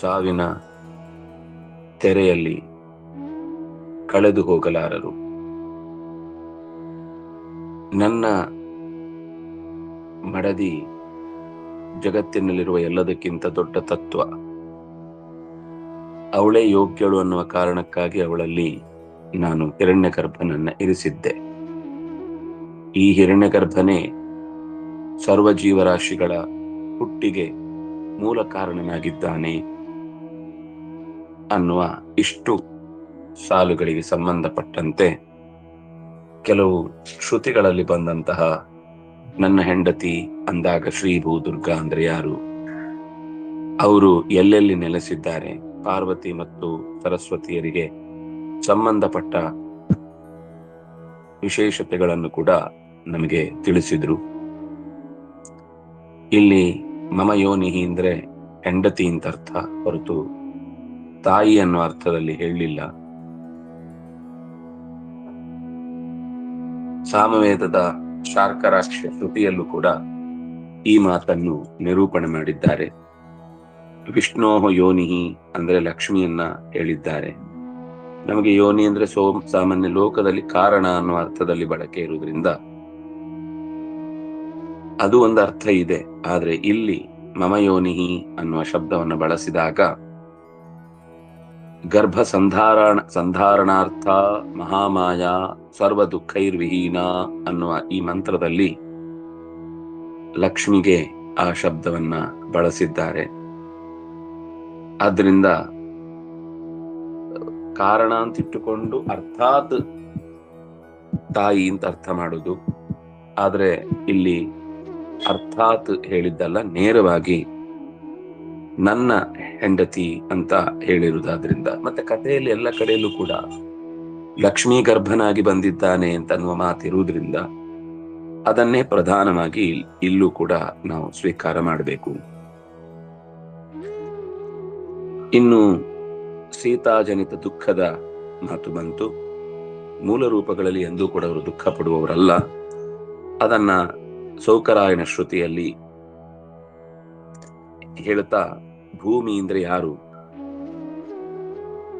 ಸಾವಿನ ತೆರೆಯಲ್ಲಿ ಕಳೆದು ಹೋಗಲಾರರು. ನನ್ನ ಮಡದಿ ಜಗತ್ತಿನಲ್ಲಿರುವ ಎಲ್ಲದಕ್ಕಿಂತ ದೊಡ್ಡ ತತ್ವ. ಅವಳೇ ಯೋಗ್ಯಳು ಅನ್ನುವ ಕಾರಣಕ್ಕಾಗಿ ಅವಳಲ್ಲಿ ನಾನು ಹಿರಣ್ಯಗರ್ಭನನ್ನ ಇರಿಸಿದ್ದೆ. ಈ ಹಿರಣ್ಯಗರ್ಭನೇ ಸರ್ವ ಜೀವರಾಶಿಗಳ ಹುಟ್ಟಿಗೆ ಮೂಲ ಕಾರಣನಾಗಿದ್ದಾನೆ ಅನ್ನುವ ಇಷ್ಟು ಸಾಲುಗಳಿಗೆ ಸಂಬಂಧಪಟ್ಟಂತೆ ಕೆಲವು ಶ್ರುತಿಗಳಲ್ಲಿ ಬಂದಂತಹ ನನ್ನ ಹೆಂಡತಿ ಅಂದಾಗ ಶ್ರೀ ಭೂದುರ್ಗಾ ಅಂದ್ರೆ ಯಾರು, ಅವರು ಎಲ್ಲೆಲ್ಲಿ ನೆಲೆಸಿದ್ದಾರೆ, ಪಾರ್ವತಿ ಮತ್ತು ಸರಸ್ವತಿಯರಿಗೆ ಸಂಬಂಧಪಟ್ಟ ವಿಶೇಷತೆಗಳನ್ನು ಕೂಡ ನಮಗೆ ತಿಳಿಸಿದ್ರು. ಇಲ್ಲಿ ಮಮ ಯೋನಿಹಿ ಅಂದ್ರೆ ಹೆಂಡತಿ ಅಂತ ಅರ್ಥ ಹೊರತು ತಾಯಿ ಅನ್ನೋ ಅರ್ಥದಲ್ಲಿ ಹೇಳಲಿಲ್ಲ. ಸಾಮವೇದದ ಶಾರ್ಕರಾಕ್ಷ ಶ್ರುತಿಯಲ್ಲೂ ಕೂಡ ಈ ಮಾತನ್ನು ನಿರೂಪಣೆ ಮಾಡಿದ್ದಾರೆ. ವಿಷ್ಣೋಹ ಯೋನಿಹಿ ಅಂದ್ರೆ ಲಕ್ಷ್ಮಿಯನ್ನ ಹೇಳಿದ್ದಾರೆ. ನಮಗೆ ಯೋನಿ ಅಂದ್ರೆ ಸಾಮಾನ್ಯ ಲೋಕದಲ್ಲಿ ಕಾರಣ ಅನ್ನುವ ಅರ್ಥದಲ್ಲಿ ಬಳಕೆ ಇರುವುದರಿಂದ ಅದು ಒಂದು ಅರ್ಥ ಇದೆ. ಆದ್ರೆ ಇಲ್ಲಿ ಮಮ ಯೋನಿಹಿ ಅನ್ನುವ ಶಬ್ದವನ್ನು ಬಳಸಿದಾಗ ಗರ್ಭ ಸಂಧಾರಣಾರ್ಥ ಮಹಾಮಾಯ ಸರ್ವ ದುಃಖೈರ್ವಿಹೀನ ಅನ್ನುವ ಈ ಮಂತ್ರದಲ್ಲಿ ಲಕ್ಷ್ಮಿಗೆ ಆ ಶಬ್ದವನ್ನ ಬಳಸಿದ್ದಾರೆ. ಆದ್ರಿಂದ ಕಾರಣ ಅಂತಿಟ್ಟುಕೊಂಡು ಅರ್ಥಾತ್ ತಾಯಿ ಅಂತ ಅರ್ಥ ಮಾಡುದು. ಆದ್ರೆ ಇಲ್ಲಿ ಅರ್ಥಾತ್ ಹೇಳಿದ್ದಲ್ಲ, ನೇರವಾಗಿ ನನ್ನ ಹೆಂಡತಿ ಅಂತ ಹೇಳಿರುವುದಾದ್ರಿಂದ, ಮತ್ತೆ ಕಥೆಯಲ್ಲಿ ಎಲ್ಲ ಕಡೆಯಲ್ಲೂ ಕೂಡ ಲಕ್ಷ್ಮೀ ಗರ್ಭನಾಗಿ ಬಂದಿದ್ದಾನೆ ಅಂತ ಅನ್ನುವ ಮಾತಿರುವುದರಿಂದ ಅದನ್ನೇ ಪ್ರಧಾನವಾಗಿ ಇಲ್ಲೂ ಕೂಡ ನಾವು ಸ್ವೀಕಾರ ಮಾಡಬೇಕು. ಇನ್ನು ಸೀತಾಜನಿತ ದುಃಖದ ಮಾತು ಬಂತು. ಮೂಲ ರೂಪಗಳಲ್ಲಿ ಎಂದೂ ಕೂಡ ಅವರು ದುಃಖ ಪಡುವವರಲ್ಲ. ಅದನ್ನ ಸೌಕರಾಯನ ಶ್ರುತಿಯಲ್ಲಿ ಹೇಳುತ್ತಾ, ಭೂಮಿ ಅಂದ್ರೆ ಯಾರು,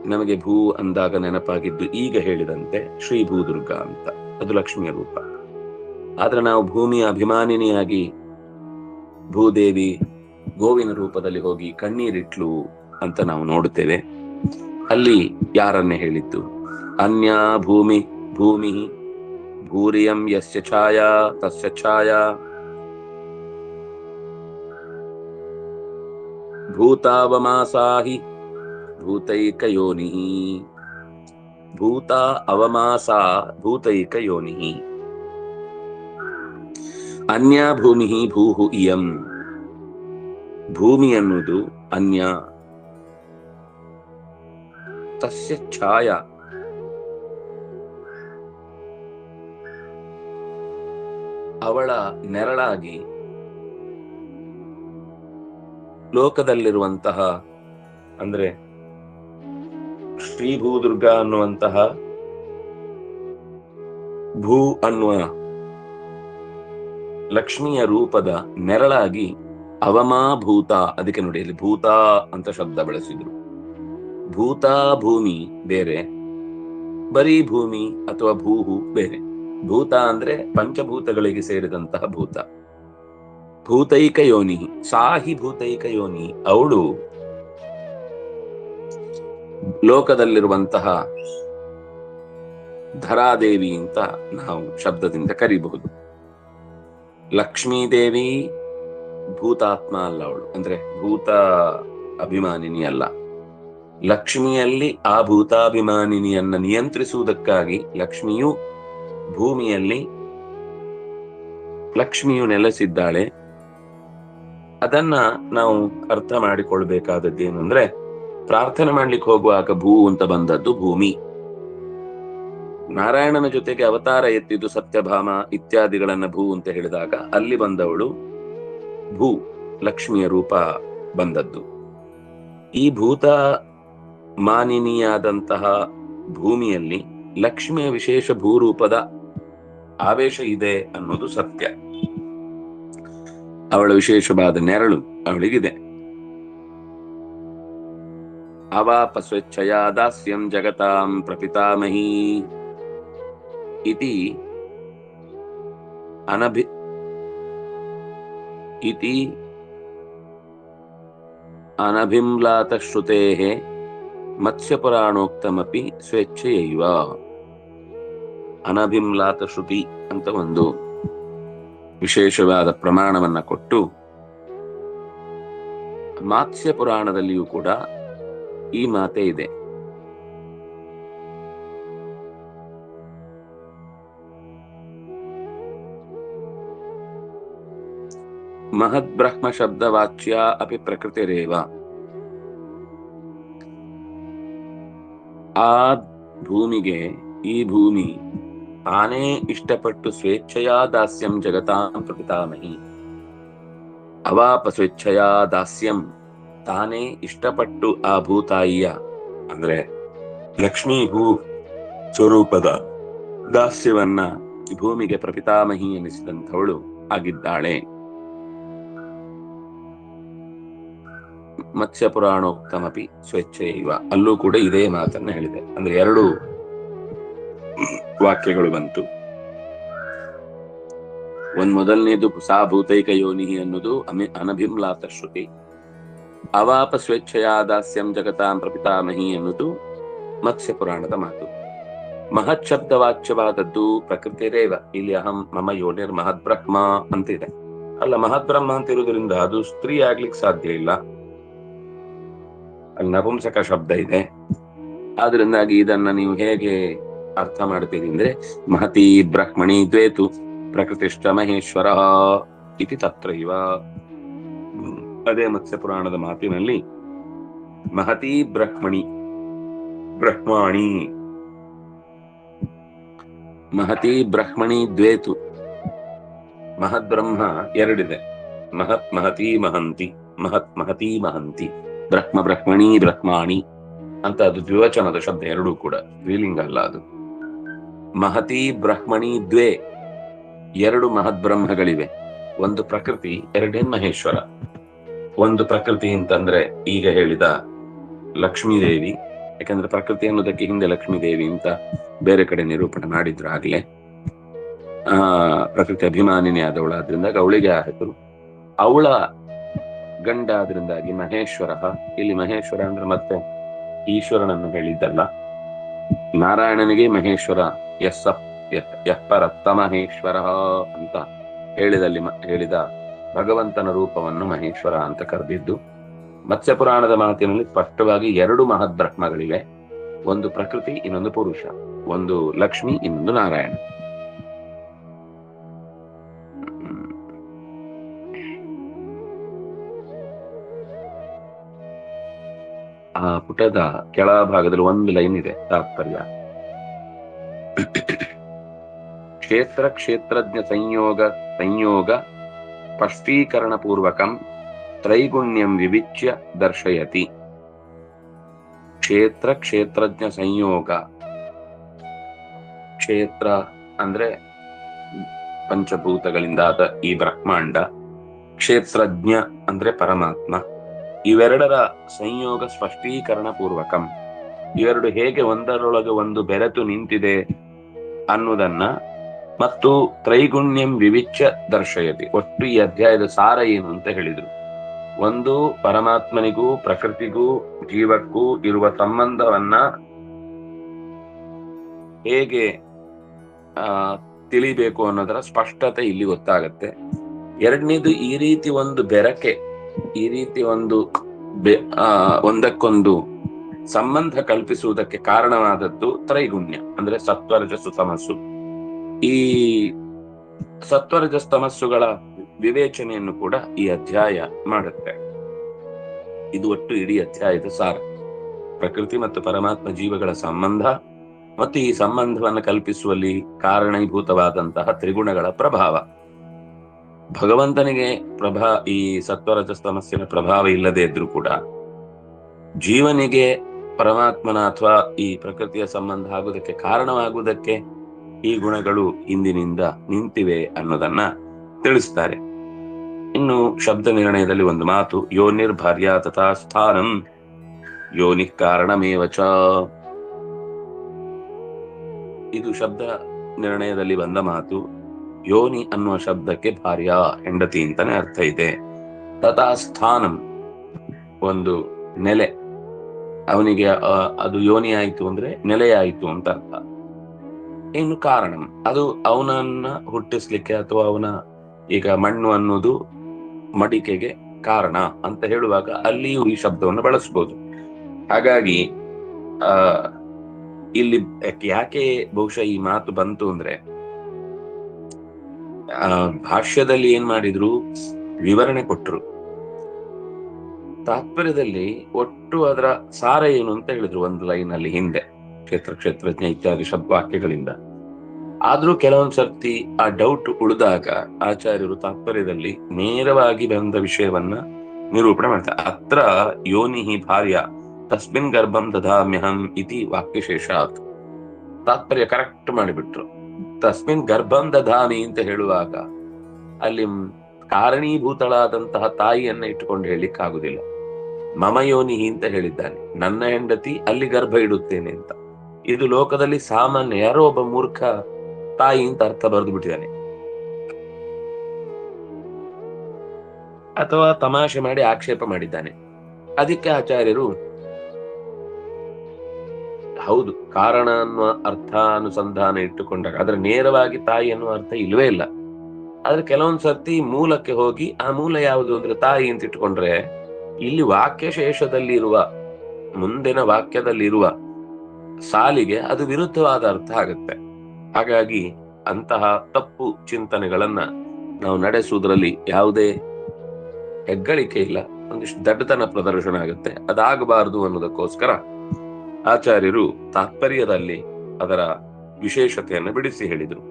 ನಮಗೆ ಭೂ ಅಂದಾಗ ನೆನಪಾಗಿದ್ದು ಈಗ ಹೇಳಿದಂತೆ ಶ್ರೀ ಭೂದುರ್ಗಾ ಅಂತ, ಅದು ಲಕ್ಷ್ಮಿಯ ರೂಪ. ಆದ್ರೆ ನಾವು ಭೂಮಿಯ ಅಭಿಮಾನಿನಿಯಾಗಿ ಭೂದೇವಿ ಗೋವಿನ ರೂಪದಲ್ಲಿ ಹೋಗಿ ಕಣ್ಣೀರಿಟ್ಲು ಅಂತ ನಾವು ನೋಡುತ್ತೇವೆ. ಅಲ್ಲಿ ಯಾರನ್ನೇ ಹೇಳಿದ್ದು, ಅನ್ಯ ಭೂಮಿ ಭೂಮಿ ಭೂರಿಯಂ ಯಸ್ಯ ಛಾಯಾ ತಸ್ಯ ಛಾಯಾ ಭೂತಾವಮಾಸಾಹಿ ಭೂತೈಕಯೋನಿಃ ಭೂತ ಅವಮಾಸಾ ಭೂತೈಕಯೋನಿಃ ಅನ್ಯ ಭೂಮಿ ಭೂಹು ಇಯಂ. ಭೂಮಿ ಅನ್ನುವುದು ಅನ್ಯ, ತಸ್ಯ ಛಾಯಾ ಅವಳ ನೆರಳಾಗಿ ಲೋಕದಲ್ಲಿರುವಂತಹ, ಅಂದ್ರೆ ಶ್ರೀ ಭೂದುರ್ಗಾ ಅನ್ನುವಂತಹ ಭೂ ಅನ್ನುವ ಲಕ್ಷ್ಮಿಯ ರೂಪದ ನೆರಳಾಗಿ ಅವಮಾಭೂತ, ಅದಕ್ಕೆ ನೋಡಿ ಇಲ್ಲಿ ಭೂತ ಅಂತ ಶಬ್ದ ಬಳಸಿದ್ರು. ಭೂತ ಭೂಮಿ ಬೇರೆ, ಬರೀ ಭೂಮಿ ಅಥವಾ ಭೂಹು ಬೇರೆ. ಭೂತ ಅಂದ್ರೆ ಪಂಚಭೂತಗಳಿಗೆ ಸೇರಿದಂತಹ ಭೂತ. ಭೂತೈಕ ಯೋನಿ ಸಾಹಿ ಭೂತೈಕ ಯೋನಿ, ಅವಳು ಲೋಕದಲ್ಲಿರುವಂತಹ ಧರಾದೇವಿ ಅಂತ ನಾವು ಶಬ್ದದಿಂದ ಕರೀಬಹುದು. ಲಕ್ಷ್ಮೀದೇವಿ ಭೂತಾತ್ಮ ಅಲ್ಲ, ಅವಳು ಅಂದ್ರೆ ಭೂತ ಅಭಿಮಾನಿನಿ ಅಲ್ಲ. ಲಕ್ಷ್ಮಿಯಲ್ಲಿ ಆ ಭೂತಾಭಿಮಾನಿನಿಯನ್ನ ನಿಯಂತ್ರಿಸುವುದಕ್ಕಾಗಿ ಲಕ್ಷ್ಮಿಯು ಭೂಮಿಯಲ್ಲಿ ಲಕ್ಷ್ಮಿಯು ನೆಲೆಸಿದ್ದಾಳೆ. ಅದನ್ನ ನಾವು ಅರ್ಥ ಮಾಡಿಕೊಳ್ಬೇಕಾದದ್ದೇನು ಅಂದ್ರೆ, ಪ್ರಾರ್ಥನೆ ಮಾಡ್ಲಿಕ್ಕೆ ಹೋಗುವಾಗ ಭೂ ಅಂತ ಬಂದದ್ದು ಭೂಮಿ. ನಾರಾಯಣನ ಜೊತೆಗೆ ಅವತಾರ ಎತ್ತಿದ್ದು ಸತ್ಯಭಾಮ ಇತ್ಯಾದಿಗಳನ್ನ ಭೂ ಅಂತ ಹೇಳಿದಾಗ ಅಲ್ಲಿ ಬಂದವಳು ಭೂ, ಲಕ್ಷ್ಮಿಯ ರೂಪ ಬಂದದ್ದು. ಈ ಭೂತ ಮಾನಿನಿಯಾದಂತಹ ಭೂಮಿಯಲ್ಲಿ ಲಕ್ಷ್ಮಿಯ ವಿಶೇಷ ಭೂರೂಪದ ಆವೇಶ ಇದೆ ಅನ್ನೋದು ಸತ್ಯ. ಅವಳ ವಿಶೇಷವಾದ ನೆರಳು ಅವಳಿಗಿದೆ. ಅವಾಪ ಸ್ವೇಚ್ಛಯಾ ದಾಸ್ಯಂ ಜಗತಾಂ ಪ್ರಪಿತಾಮಹಿ ಇತಿ ಅನಭಿಮ್ಲಾತ ಶ್ರುತೇಃ ಮತ್ಸ್ಯಪುರಾಣೋಕ್ತಮಪಿ ಸ್ವೇಚ್ಛೆಯೈವ. ಅನಭಿಮ್ಲಾತ ಶ್ರುತಿ ಅಂತ ಒಂದು ವಿಶೇಷವಾದ ಪ್ರಮಾಣವನ್ನ ಕೊಟ್ಟು ಮತ್ಸ್ಯ ಪುರಾಣದಲ್ಲಿಯೂ ಕೂಡ ಈ ಮಾತೆ ಇದೆ. ಮಹದ್ ಬ್ರಹ್ಮ ಶಬ್ದವಾಚ್ಯ ಅಪಿ ಪ್ರಕೃತಿರೇವ. ಆ ಭೂಮಿಗೆ ಈ ಭೂಮಿ ತಾನೇ ಇಷ್ಟಪಟ್ಟು ಸ್ವೇಚ್ಛೆಯಾ ದಾಸ್ಯಂ ಜಗತಾಂ ಪ್ರಪಿತಾಮಹಿ. ಅವಾಪ ಸ್ವೇಚ್ಛೆಯಾ ದಾಸ್ಯಂ, ತಾನೇ ಇಷ್ಟಪಟ್ಟು ಆ ಭೂತಾಯಿಯ ಅಂದ್ರೆ ಲಕ್ಷ್ಮೀ ಭೂ ಸ್ವರೂಪದ ದಾಸ್ಯವನ್ನ ಭೂಮಿಗೆ ಪ್ರಪಿತಾಮಹಿ ಎನಿಸಿದಂಥವಳು ಆಗಿದ್ದಾಳೆ. ಮತ್ಸ್ಯ ಪುರಾಣೋಕ್ತಮಪಿ ಸ್ವೇಚ್ಛೆಯೈವ, ಅಲ್ಲೂ ಕೂಡ ಇದೇ ಮಾತನ್ನ ಹೇಳಿದೆ. ಅಂದ್ರೆ ಎರಡು ವಾಕ್ಯಗಳು ಬಂತು. ಒಂದ್ ಮೊದಲನೇದು ಸಾ ಭೂತೈಕ ಯೋನಿ ಅನ್ನೋದು ಅನಭಿಮ್ಲಾತ ಶ್ರುತಿ. ಅವಾಪ ಸ್ವೇಚ್ಛೆಯಾ ದಾಸ್ಯಂ ಜಗತಾಂ ಪ್ರಪಿತಾಮಹಿ ಅನ್ನೋದು ಮತ್ಸ್ಯ ಪುರಾಣದ ಮಾತು. ಮಹತ್ ಶಬ್ದವಾಚ್ಯವಾದದ್ದು ಪ್ರಕೃತಿರೇವ. ಇಲ್ಲಿ ಅಹಂ ಮಮ ಯೋನಿರ್ ಮಹದ್ ಬ್ರಹ್ಮ ಅಂತಿದೆ. ಅಲ್ಲ, ಮಹದ್ ಬ್ರಹ್ಮ ಅಂತ ಇರುವುದರಿಂದ ಅದು ಸ್ತ್ರೀ ಆಗ್ಲಿಕ್ಕೆ ಸಾಧ್ಯ ಇಲ್ಲ. ಅಲ್ಲಿ ನಪುಂಸಕ ಶಬ್ದ ಇದೆ. ಆದ್ರಿಂದಾಗಿ ಇದನ್ನ ನೀವು ಹೇಗೆ ಅರ್ಥ ಮಾಡ್ತೀರಿ ಅಂದ್ರೆ, ಮಹತಿ ಬ್ರಹ್ಮಣಿ ದ್ವೇತು ಪ್ರಕೃತಿಷ್ಠ ಮಹೇಶ್ವರ ಇತಿ ತತ್ರೈವ. ಅದೇ ಮತ್ಸ್ಯ ಪುರಾಣದ ಮಾತಿನಲ್ಲಿ ಮಹತಿ ಬ್ರಹ್ಮಣಿ ಬ್ರಹ್ಮಾಣಿ, ಮಹತಿ ಬ್ರಹ್ಮಣಿ ದ್ವೇತು. ಮಹದ್ ಬ್ರಹ್ಮ ಎರಡಿದೆ, ಮಹತ್ ಮಹತಿ ಮಹಂತಿ, ಮಹತ್ ಮಹತಿ ಮಹಂತಿ, ಬ್ರಹ್ಮ ಬ್ರಹ್ಮಣಿ ಬ್ರಹ್ಮಾಣಿ ಅಂತ ಅದು ದ್ವಿವಚನದ ಶಬ್ದ, ಎರಡೂ ಕೂಡ ಸ್ತ್ರೀಲಿಂಗ ಅಲ್ಲ ಅದು. ಮಹತಿ ಬ್ರಹ್ಮಣಿ ದ್ವೇ, ಎರಡು ಮಹದ್ ಬ್ರಹ್ಮಗಳಿವೆ. ಒಂದು ಪ್ರಕೃತಿ, ಎರಡೇನ್ ಮಹೇಶ್ವರ. ಒಂದು ಪ್ರಕೃತಿ ಅಂತಂದ್ರೆ ಈಗ ಹೇಳಿದ ಲಕ್ಷ್ಮೀದೇವಿ, ಯಾಕಂದ್ರೆ ಪ್ರಕೃತಿ ಅನ್ನೋದಕ್ಕೆ ಹಿಂದೆ ಲಕ್ಷ್ಮೀದೇವಿ ಅಂತ ಬೇರೆ ಕಡೆ ನಿರೂಪಣೆ ಮಾಡಿದ್ರು ಆಗ್ಲೇ. ಪ್ರಕೃತಿ ಅಭಿಮಾನಿನಿ ಆದವಳ, ಆದ್ರಿಂದ ಅವಳಿಗೆ ಆ ಹೆಸರು. ಅವಳ ಗಂಡ ಆದ್ರಿಂದಾಗಿ ಮಹೇಶ್ವರ. ಇಲ್ಲಿ ಮಹೇಶ್ವರ ಅಂದ್ರೆ ಮತ್ತೆ ಈಶ್ವರನನ್ನು ಹೇಳಿದ್ದಲ್ಲ. ನಾರಾಯಣನಿಗೆ ಮಹೇಶ್ವರ ಯಪ್ಪರತ್ತ ಮಹೇಶ್ವರ ಅಂತ ಹೇಳಿದ ಭಗವಂತನ ರೂಪವನ್ನು ಮಹೇಶ್ವರ ಅಂತ ಕರೆದಿದ್ದು. ಮತ್ಸ್ಯ ಪುರಾಣದ ಮಾತಿನಲ್ಲಿ ಸ್ಪಷ್ಟವಾಗಿ ಎರಡು ಮಹದ್ ಬ್ರಹ್ಮಗಳಿವೆ. ಒಂದು ಪ್ರಕೃತಿ, ಇನ್ನೊಂದು ಪುರುಷ. ಒಂದು ಲಕ್ಷ್ಮಿ, ಇನ್ನೊಂದು ನಾರಾಯಣ. ಆ ಪುಟದ ಕೆಳಭಾಗದಲ್ಲಿ ಒಂದು ಲೈನ್ ಇದೆ, ತಾತ್ಪರ್ಯ. ಕ್ಷೇತ್ರ ಕ್ಷೇತ್ರಜ್ಞ ಸಂಯೋಗ ಸ್ಪಷ್ಟೀಕರಣ ಪೂರ್ವಕಂ ತ್ರೈಗುಣ್ಯಂ ವಿವಿಚ್ಯ ದರ್ಶಯತಿ. ಕ್ಷೇತ್ರ ಕ್ಷೇತ್ರಜ್ಞ ಸಂಯೋಗ. ಕ್ಷೇತ್ರ ಅಂದ್ರೆ ಪಂಚಭೂತಗಳಿಂದಾದ ಈ ಬ್ರಹ್ಮಾಂಡ, ಕ್ಷೇತ್ರಜ್ಞ ಅಂದ್ರೆ ಪರಮಾತ್ಮ. ಇವೆರಡರ ಸಂಯೋಗ ಸ್ಪಷ್ಟೀಕರಣ ಪೂರ್ವಕಂ, ಇವೆರಡು ಹೇಗೆ ಒಂದರೊಳಗೆ ಒಂದು ಬೆರೆತು ನಿಂತಿದೆ ಅನ್ನುವುದನ್ನ, ಮತ್ತು ತ್ರೈಗುಣ್ಯಂ ವಿವಿಚ್ಯ ದರ್ಶಯತಿ. ಒಟ್ಟು ಈ ಅಧ್ಯಾಯದ ಸಾರ ಏನು ಅಂತ ಹೇಳಿದ್ರು. ಒಂದು, ಪರಮಾತ್ಮನಿಗೂ ಪ್ರಕೃತಿಗೂ ಜೀವಕ್ಕೂ ಇರುವ ಸಂಬಂಧವನ್ನ ಹೇಗೆ ತಿಳಿಬೇಕು ಅನ್ನೋದರ ಸ್ಪಷ್ಟತೆ ಇಲ್ಲಿ ಗೊತ್ತಾಗತ್ತೆ. ಎರಡನೇದು, ಈ ರೀತಿ ಒಂದು ಬೆರಕೆ, ಈ ರೀತಿ ಒಂದು ಒಂದಕ್ಕೊಂದು ಸಂಬಂಧ ಕಲ್ಪಿಸುವುದಕ್ಕೆ ಕಾರಣವಾದದ್ದು ತ್ರೈಗುಣ್ಯ, ಅಂದ್ರೆ ಸತ್ವರಜಸ್ಸು ತಮಸ್ಸು. ಈ ಸತ್ವರಜಸ್ ತಮಸ್ಸುಗಳ ವಿವೇಚನೆಯನ್ನು ಕೂಡ ಈ ಅಧ್ಯಾಯ ಮಾಡುತ್ತೆ. ಇದು ಒಟ್ಟು ಇಡೀ ಅಧ್ಯಾಯದ ಸಾರ. ಪ್ರಕೃತಿ ಮತ್ತು ಪರಮಾತ್ಮ ಜೀವಗಳ ಸಂಬಂಧ ಮತ್ತು ಈ ಸಂಬಂಧವನ್ನು ಕಲ್ಪಿಸುವಲ್ಲಿ ಕಾರಣೀಭೂತವಾದಂತಹ ತ್ರಿಗುಣಗಳ ಪ್ರಭಾವ. ಭಗವಂತನಿಗೆ ಈ ಸತ್ವರಜಸ್ತಮಸ್ಸಿನ ಪ್ರಭಾವ ಇಲ್ಲದೆ ಇದ್ರೂ ಕೂಡ ಜೀವನಿಗೆ ಪರಮಾತ್ಮನ ಅಥವಾ ಈ ಪ್ರಕೃತಿಯ ಸಂಬಂಧ ಆಗುವುದಕ್ಕೆ ಕಾರಣವಾಗುವುದಕ್ಕೆ ಈ ಗುಣಗಳು ಹಿಂದಿನಿಂದ ನಿಂತಿವೆ ಅನ್ನೋದನ್ನ ತಿಳಿಸ್ತಾರೆ. ಇನ್ನು ಶಬ್ದ ನಿರ್ಣಯದಲ್ಲಿ ಒಂದು ಮಾತು, ಯೋನಿರ್ ಭಾರ್ಯ ತಥಾ ಸ್ಥಾನಂ ಯೋನಿ ಕಾರಣಮೇವ ಚ. ಇದು ಶಬ್ದ ನಿರ್ಣಯದಲ್ಲಿ ಬಂದ ಮಾತು. ಯೋನಿ ಅನ್ನುವ ಶಬ್ದಕ್ಕೆ ಭಾರ್ಯ, ಹೆಂಡತಿ ಅಂತಾನೆ ಅರ್ಥ ಇದೆ. ತಥಾ ಸ್ಥಾನಂ, ಒಂದು ನೆಲೆ. ಅವನಿಗೆ ಅದು ಯೋನಿ ಆಯ್ತು ಅಂದ್ರೆ ನೆಲೆಯಾಯಿತು ಅಂತ ಅರ್ಥ. ಇನ್ನು ಕಾರಣಂ, ಅದು ಅವನನ್ನ ಹುಟ್ಟಿಸ್ಲಿಕ್ಕೆ ಅಥವಾ ಅವನ, ಈಗ ಮಣ್ಣು ಅನ್ನೋದು ಮಡಿಕೆಗೆ ಕಾರಣ ಅಂತ ಹೇಳುವಾಗ ಅಲ್ಲಿಯೂ ಈ ಶಬ್ದವನ್ನು ಬಳಸ್ಬೋದು. ಹಾಗಾಗಿ ಇಲ್ಲಿ ಯಾಕೆ ಬಹುಶಃ ಈ ಮಾತು ಬಂತು ಅಂದ್ರೆ, ಭಾಷ್ಯದಲ್ಲಿ ಏನ್ ಮಾಡಿದ್ರು, ವಿವರಣೆ ಕೊಟ್ಟರು. ತಾತ್ಪರ್ಯದಲ್ಲಿ ಒಟ್ಟು ಅದರ ಸಾರ ಏನು ಅಂತ ಹೇಳಿದ್ರು ಒಂದು ಲೈನ್ ಅಲ್ಲಿ ಹಿಂದೆ, ಕ್ಷೇತ್ರಜ್ಞ ಇತ್ಯಾದಿ ಶಬ್ದವಾಕ್ಯಗಳಿಂದ. ಆದ್ರೂ ಕೆಲವೊಂದ್ ಸರ್ತಿ ಆ ಡೌಟ್ ಉಳಿದಾಗ ಆಚಾರ್ಯರು ತಾತ್ಪರ್ಯದಲ್ಲಿ ನೇರವಾಗಿ ಬಂದ ವಿಷಯವನ್ನ ನಿರೂಪಣೆ ಮಾಡ್ತಾರೆ. ಅತ್ರ ಯೋನಿಹಿ ಭಾರ್ಯ ತಸ್ಮಿನ್ ಗರ್ಭಂ ದಧಾಮ್ಯಹಂ ಇತಿ ವಾಕ್ಯಶೇಷಾತ್. ತಾತ್ಪರ್ಯ ಕರೆಕ್ಟ್ ಮಾಡಿಬಿಟ್ರು. ತಸ್ಮಿನ್ ಗರ್ಭಂ ದಧಾಮಿ ಅಂತ ಹೇಳುವಾಗ ಅಲ್ಲಿ ಕಾರಣೀಭೂತಳಾದಂತಹ ತಾಯಿಯನ್ನ ಇಟ್ಟುಕೊಂಡು ಹೇಳಲಿಕ್ಕಾಗುದಿಲ್ಲ. ಮಮ ಯೋನಿಹಿ ಅಂತ ಹೇಳಿದ್ದಾನೆ, ನನ್ನ ಹೆಂಡತಿ ಅಲ್ಲಿ ಗರ್ಭ ಇಡುತ್ತೇನೆ ಅಂತ. ಇದು ಲೋಕದಲ್ಲಿ ಸಾಮಾನ್ಯ, ಯಾರೋ ಒಬ್ಬ ಮೂರ್ಖ ತಾಯಿ ಅಂತ ಅರ್ಥ ಬರೆದು ಬಿಟ್ಟಿದ್ದಾನೆ, ಅಥವಾ ತಮಾಷೆ ಮಾಡಿ ಆಕ್ಷೇಪ ಮಾಡಿದ್ದಾನೆ. ಅದಕ್ಕೆ ಆಚಾರ್ಯರು ಹೌದು, ಕಾರಣ ಅನ್ನುವ ಅರ್ಥಾನುಸಂಧಾನ ಇಟ್ಟುಕೊಂಡಾಗ ಅದರ ನೇರವಾಗಿ ತಾಯಿ ಅನ್ನುವ ಅರ್ಥ ಇಲ್ವೇ ಇಲ್ಲ. ಆದ್ರೆ ಕೆಲವೊಂದ್ ಸರ್ತಿ ಮೂಲಕ್ಕೆ ಹೋಗಿ ಆ ಮೂಲ ಯಾವುದು ಅಂದ್ರೆ ತಾಯಿ ಅಂತ ಇಟ್ಟುಕೊಂಡ್ರೆ ಇಲ್ಲಿ ವಾಕ್ಯಶೇಷದಲ್ಲಿರುವ, ಮುಂದಿನ ವಾಕ್ಯದಲ್ಲಿರುವ ಸಾಲಿಗೆ ಅದು ವಿರುದ್ಧವಾದ ಅರ್ಥ ಆಗುತ್ತೆ. ಹಾಗಾಗಿ ಅಂತಹ ತಪ್ಪು ಚಿಂತನೆಗಳನ್ನ ನಾವು ನಡೆಸುವುದರಲ್ಲಿ ಯಾವುದೇ ಹೆಗ್ಗಳಿಕೆ ಇಲ್ಲ, ಒಂದಿಷ್ಟು ದಡ್ಡತನ ಪ್ರದರ್ಶನ ಆಗುತ್ತೆ. ಅದಾಗಬಾರದು ಅನ್ನೋದಕ್ಕೋಸ್ಕರ ಆಚಾರ್ಯರು ತಾತ್ಪರ್ಯದಲ್ಲಿ ಅದರ ವಿಶೇಷತೆಯನ್ನು ಬಿಡಿಸಿ ಹೇಳಿದರು.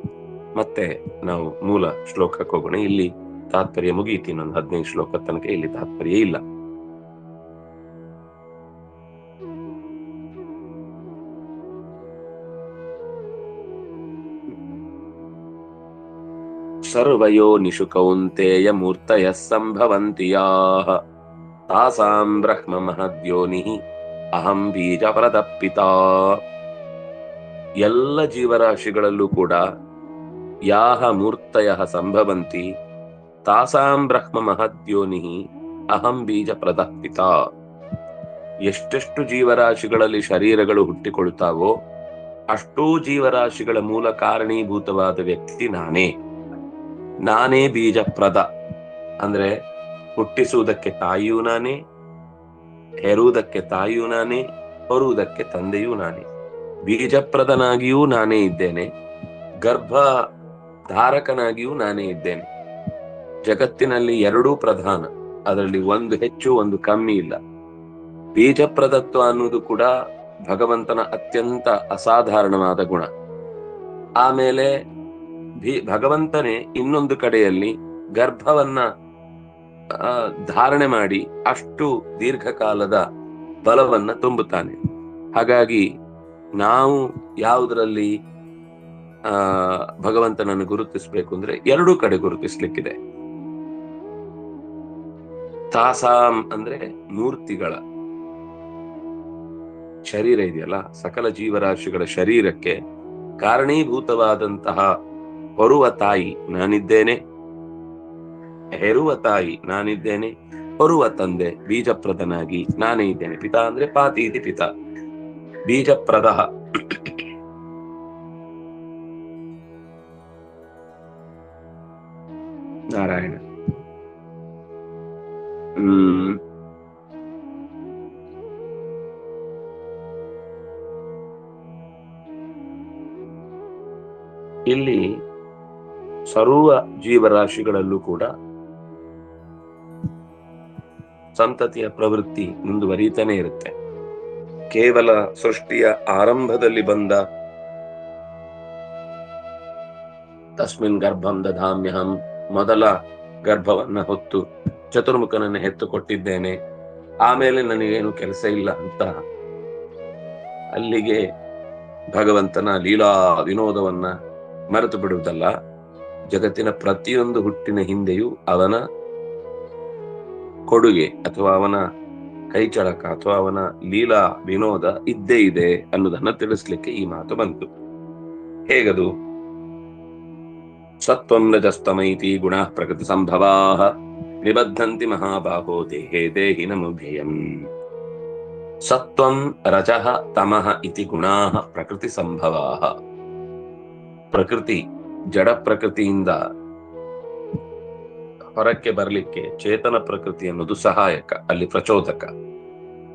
ಮತ್ತೆ ನಾವು ಮೂಲ ಶ್ಲೋಕಕ್ಕೆ ಹೋಗೋಣ. ಇಲ್ಲಿ ತಾತ್ಪರ್ಯ ಮುಗಿಯಿತು, ಇನ್ನೊಂದು 15 ಶ್ಲೋಕ ತನಕ ಇಲ್ಲಿ ತಾತ್ಪರ್ಯ ಇಲ್ಲ. ಸರ್ವಯೋನಿಷು ಕೌಂತೇಯ ಮೂರ್ತಯಃ ಸಂಭವಂತಿ ಯಾಃ ತಾಸಾಂ ಬ್ರಹ್ಮ ಮಹದ್ಯೋನಿಃ ಅಹಂ ಬೀಜ ಪ್ರದಪಿತಾ. ಎಲ್ಲ ಜೀವರಾಶಿಗಳಲ್ಲೂ ಕೂಡ ಯಾಹ ಮೂರ್ತಯಃ ಸಂಭವಂತಿ ತಾಸಾಂ ಬ್ರಹ್ಮ ಮಹದ್ಯೋನಿಃ ಅಹಂ ಬೀಜ ಪ್ರದಪಿತಾ. ಎಷ್ಟೆಷ್ಟು ಜೀವರಾಶಿಗಳಲ್ಲಿ ಶರೀರಗಳು ಹುಟ್ಟಿಕೊಳ್ತಾವೋ ಅಷ್ಟೂ ಜೀವರಾಶಿಗಳ ಮೂಲ ಕಾರಣೀಭೂತವಾದ ವ್ಯಕ್ತಿ ನಾನೇ ಬೀಜಪ್ರದ. ಅಂದ್ರೆ ಹುಟ್ಟಿಸುವುದಕ್ಕೆ ತಾಯಿಯೂ ನಾನೇ, ಹೆರುವುದಕ್ಕೆ ತಾಯಿಯೂ ನಾನೇ, ಹೊರುವುದಕ್ಕೆ ತಂದೆಯೂ ನಾನೇ. ಬೀಜಪ್ರದನಾಗಿಯೂ ನಾನೇ ಇದ್ದೇನೆ, ಗರ್ಭ ಧಾರಕನಾಗಿಯೂ ನಾನೇ ಇದ್ದೇನೆ. ಜಗತ್ತಿನಲ್ಲಿ ಎರಡೂ ಪ್ರಧಾನ, ಅದರಲ್ಲಿ ಒಂದು ಹೆಚ್ಚು ಒಂದು ಕಮ್ಮಿ ಇಲ್ಲ. ಬೀಜಪ್ರದತ್ವ ಅನ್ನುವುದು ಕೂಡ ಭಗವಂತನ ಅತ್ಯಂತ ಅಸಾಧಾರಣವಾದ ಗುಣ. ಆಮೇಲೆ ಭಗವಂತನೇ ಇನ್ನೊಂದು ಕಡೆಯಲ್ಲಿ ಗರ್ಭವನ್ನ ಧಾರಣೆ ಮಾಡಿ ಅಷ್ಟು ದೀರ್ಘಕಾಲದ ಬಲವನ್ನ ತುಂಬುತ್ತಾನೆ. ಹಾಗಾಗಿ ನಾವು ಯಾವುದರಲ್ಲಿ ಭಗವಂತನನ್ನು ಗುರುತಿಸಬೇಕು ಅಂದ್ರೆ ಎರಡೂ ಕಡೆ ಗುರುತಿಸ್ಲಿಕ್ಕಿದೆ. ತಾಸಾಂ ಅಂದ್ರೆ ಮೂರ್ತಿಗಳ ಶರೀರ ಇದೆಯಲ್ಲ, ಸಕಲ ಜೀವರಾಶಿಗಳ ಶರೀರಕ್ಕೆ ಕಾರಣೀಭೂತವಾದಂತಹ ಹೊರುವ ತಾಯಿ ನಾನಿದ್ದೇನೆ, ಹೆರುವ ತಾಯಿ ನಾನಿದ್ದೇನೆ, ಹೊರುವ ತಂದೆ ಬೀಜಪ್ರದನಾಗಿ ನಾನೇ ಇದ್ದೇನೆ. ಪಿತಾ ಅಂದ್ರೆ ಪಾತಿ ಇತಿ ಪಿತಾ, ಬೀಜಪ್ರದ. ನಾರಾಯಣ. ಇಲ್ಲಿ ಸರ್ವ ಜೀವರಾಶಿಗಳಲ್ಲೂ ಕೂಡ ಸಂತತಿಯ ಪ್ರವೃತ್ತಿ ಮುಂದುವರಿತಾನೆ ಇರುತ್ತೆ. ಕೇವಲ ಸೃಷ್ಟಿಯ ಆರಂಭದಲ್ಲಿ ಬಂದ ತಸ್ಮಿನ್ ಗರ್ಭಂ ದಧಾಮ್ಯಹಂ, ಮೊದಲ ಗರ್ಭವನ್ನ ಹೊತ್ತು ಚತುರ್ಮುಖನನ್ನು ಹೆತ್ತು ಕೊಟ್ಟಿದ್ದೇನೆ, ಆಮೇಲೆ ನನಗೇನು ಕೆಲಸ ಇಲ್ಲ ಅಂತ ಅಲ್ಲಿಗೆ ಭಗವಂತನ ಲೀಲಾ ವಿನೋದವನ್ನ ಮರೆತು ಬಿಡುವುದಲ್ಲ. ಜಗತ್ತಿನ ಪ್ರತಿಯೊಂದು ಹುಟ್ಟಿನ ಹಿಂದೆಯೂ ಅವನ ಕೊಡುಗೆ ಅಥವಾ ಅವನ ಕೈಚಳಕ ಅಥವಾ ಅವನ ಲೀಲಾ ವಿನೋದ ಇದ್ದೇ ಇದೆ ಅನ್ನೋದನ್ನ ತಿಳಿಸ್ಲಿಕ್ಕೆ ಈ ಮಾತು ಬಂತು. ಹೇಗದು? ಸತ್ವಂ ರಜಸ್ತಮೈತಿ ಗುಣ ಪ್ರಕೃತಿ ಸಂಭವಾ ನಿಬದ್ಧಂತಿ ಮಹಾಬಾಹೋ ದೇಹೇ ದೇಹಿನಮುಭಯಂ. ಸತ್ವಂ ರಜಃ ತಮಃ ಇತಿ ಗುಣಾಃ ಪ್ರಕೃತಿ ಸಂಭವಾಃ. ಪ್ರಕೃತಿ ಜಡ ಪ್ರಕೃತಿಯಿಂದ ಹೊರಕ್ಕೆ ಬರಲಿಕ್ಕೆ ಚೇತನ ಪ್ರಕೃತಿ ಅನ್ನೋದು ಸಹಾಯಕ, ಅಲ್ಲಿ ಪ್ರಚೋದಕ.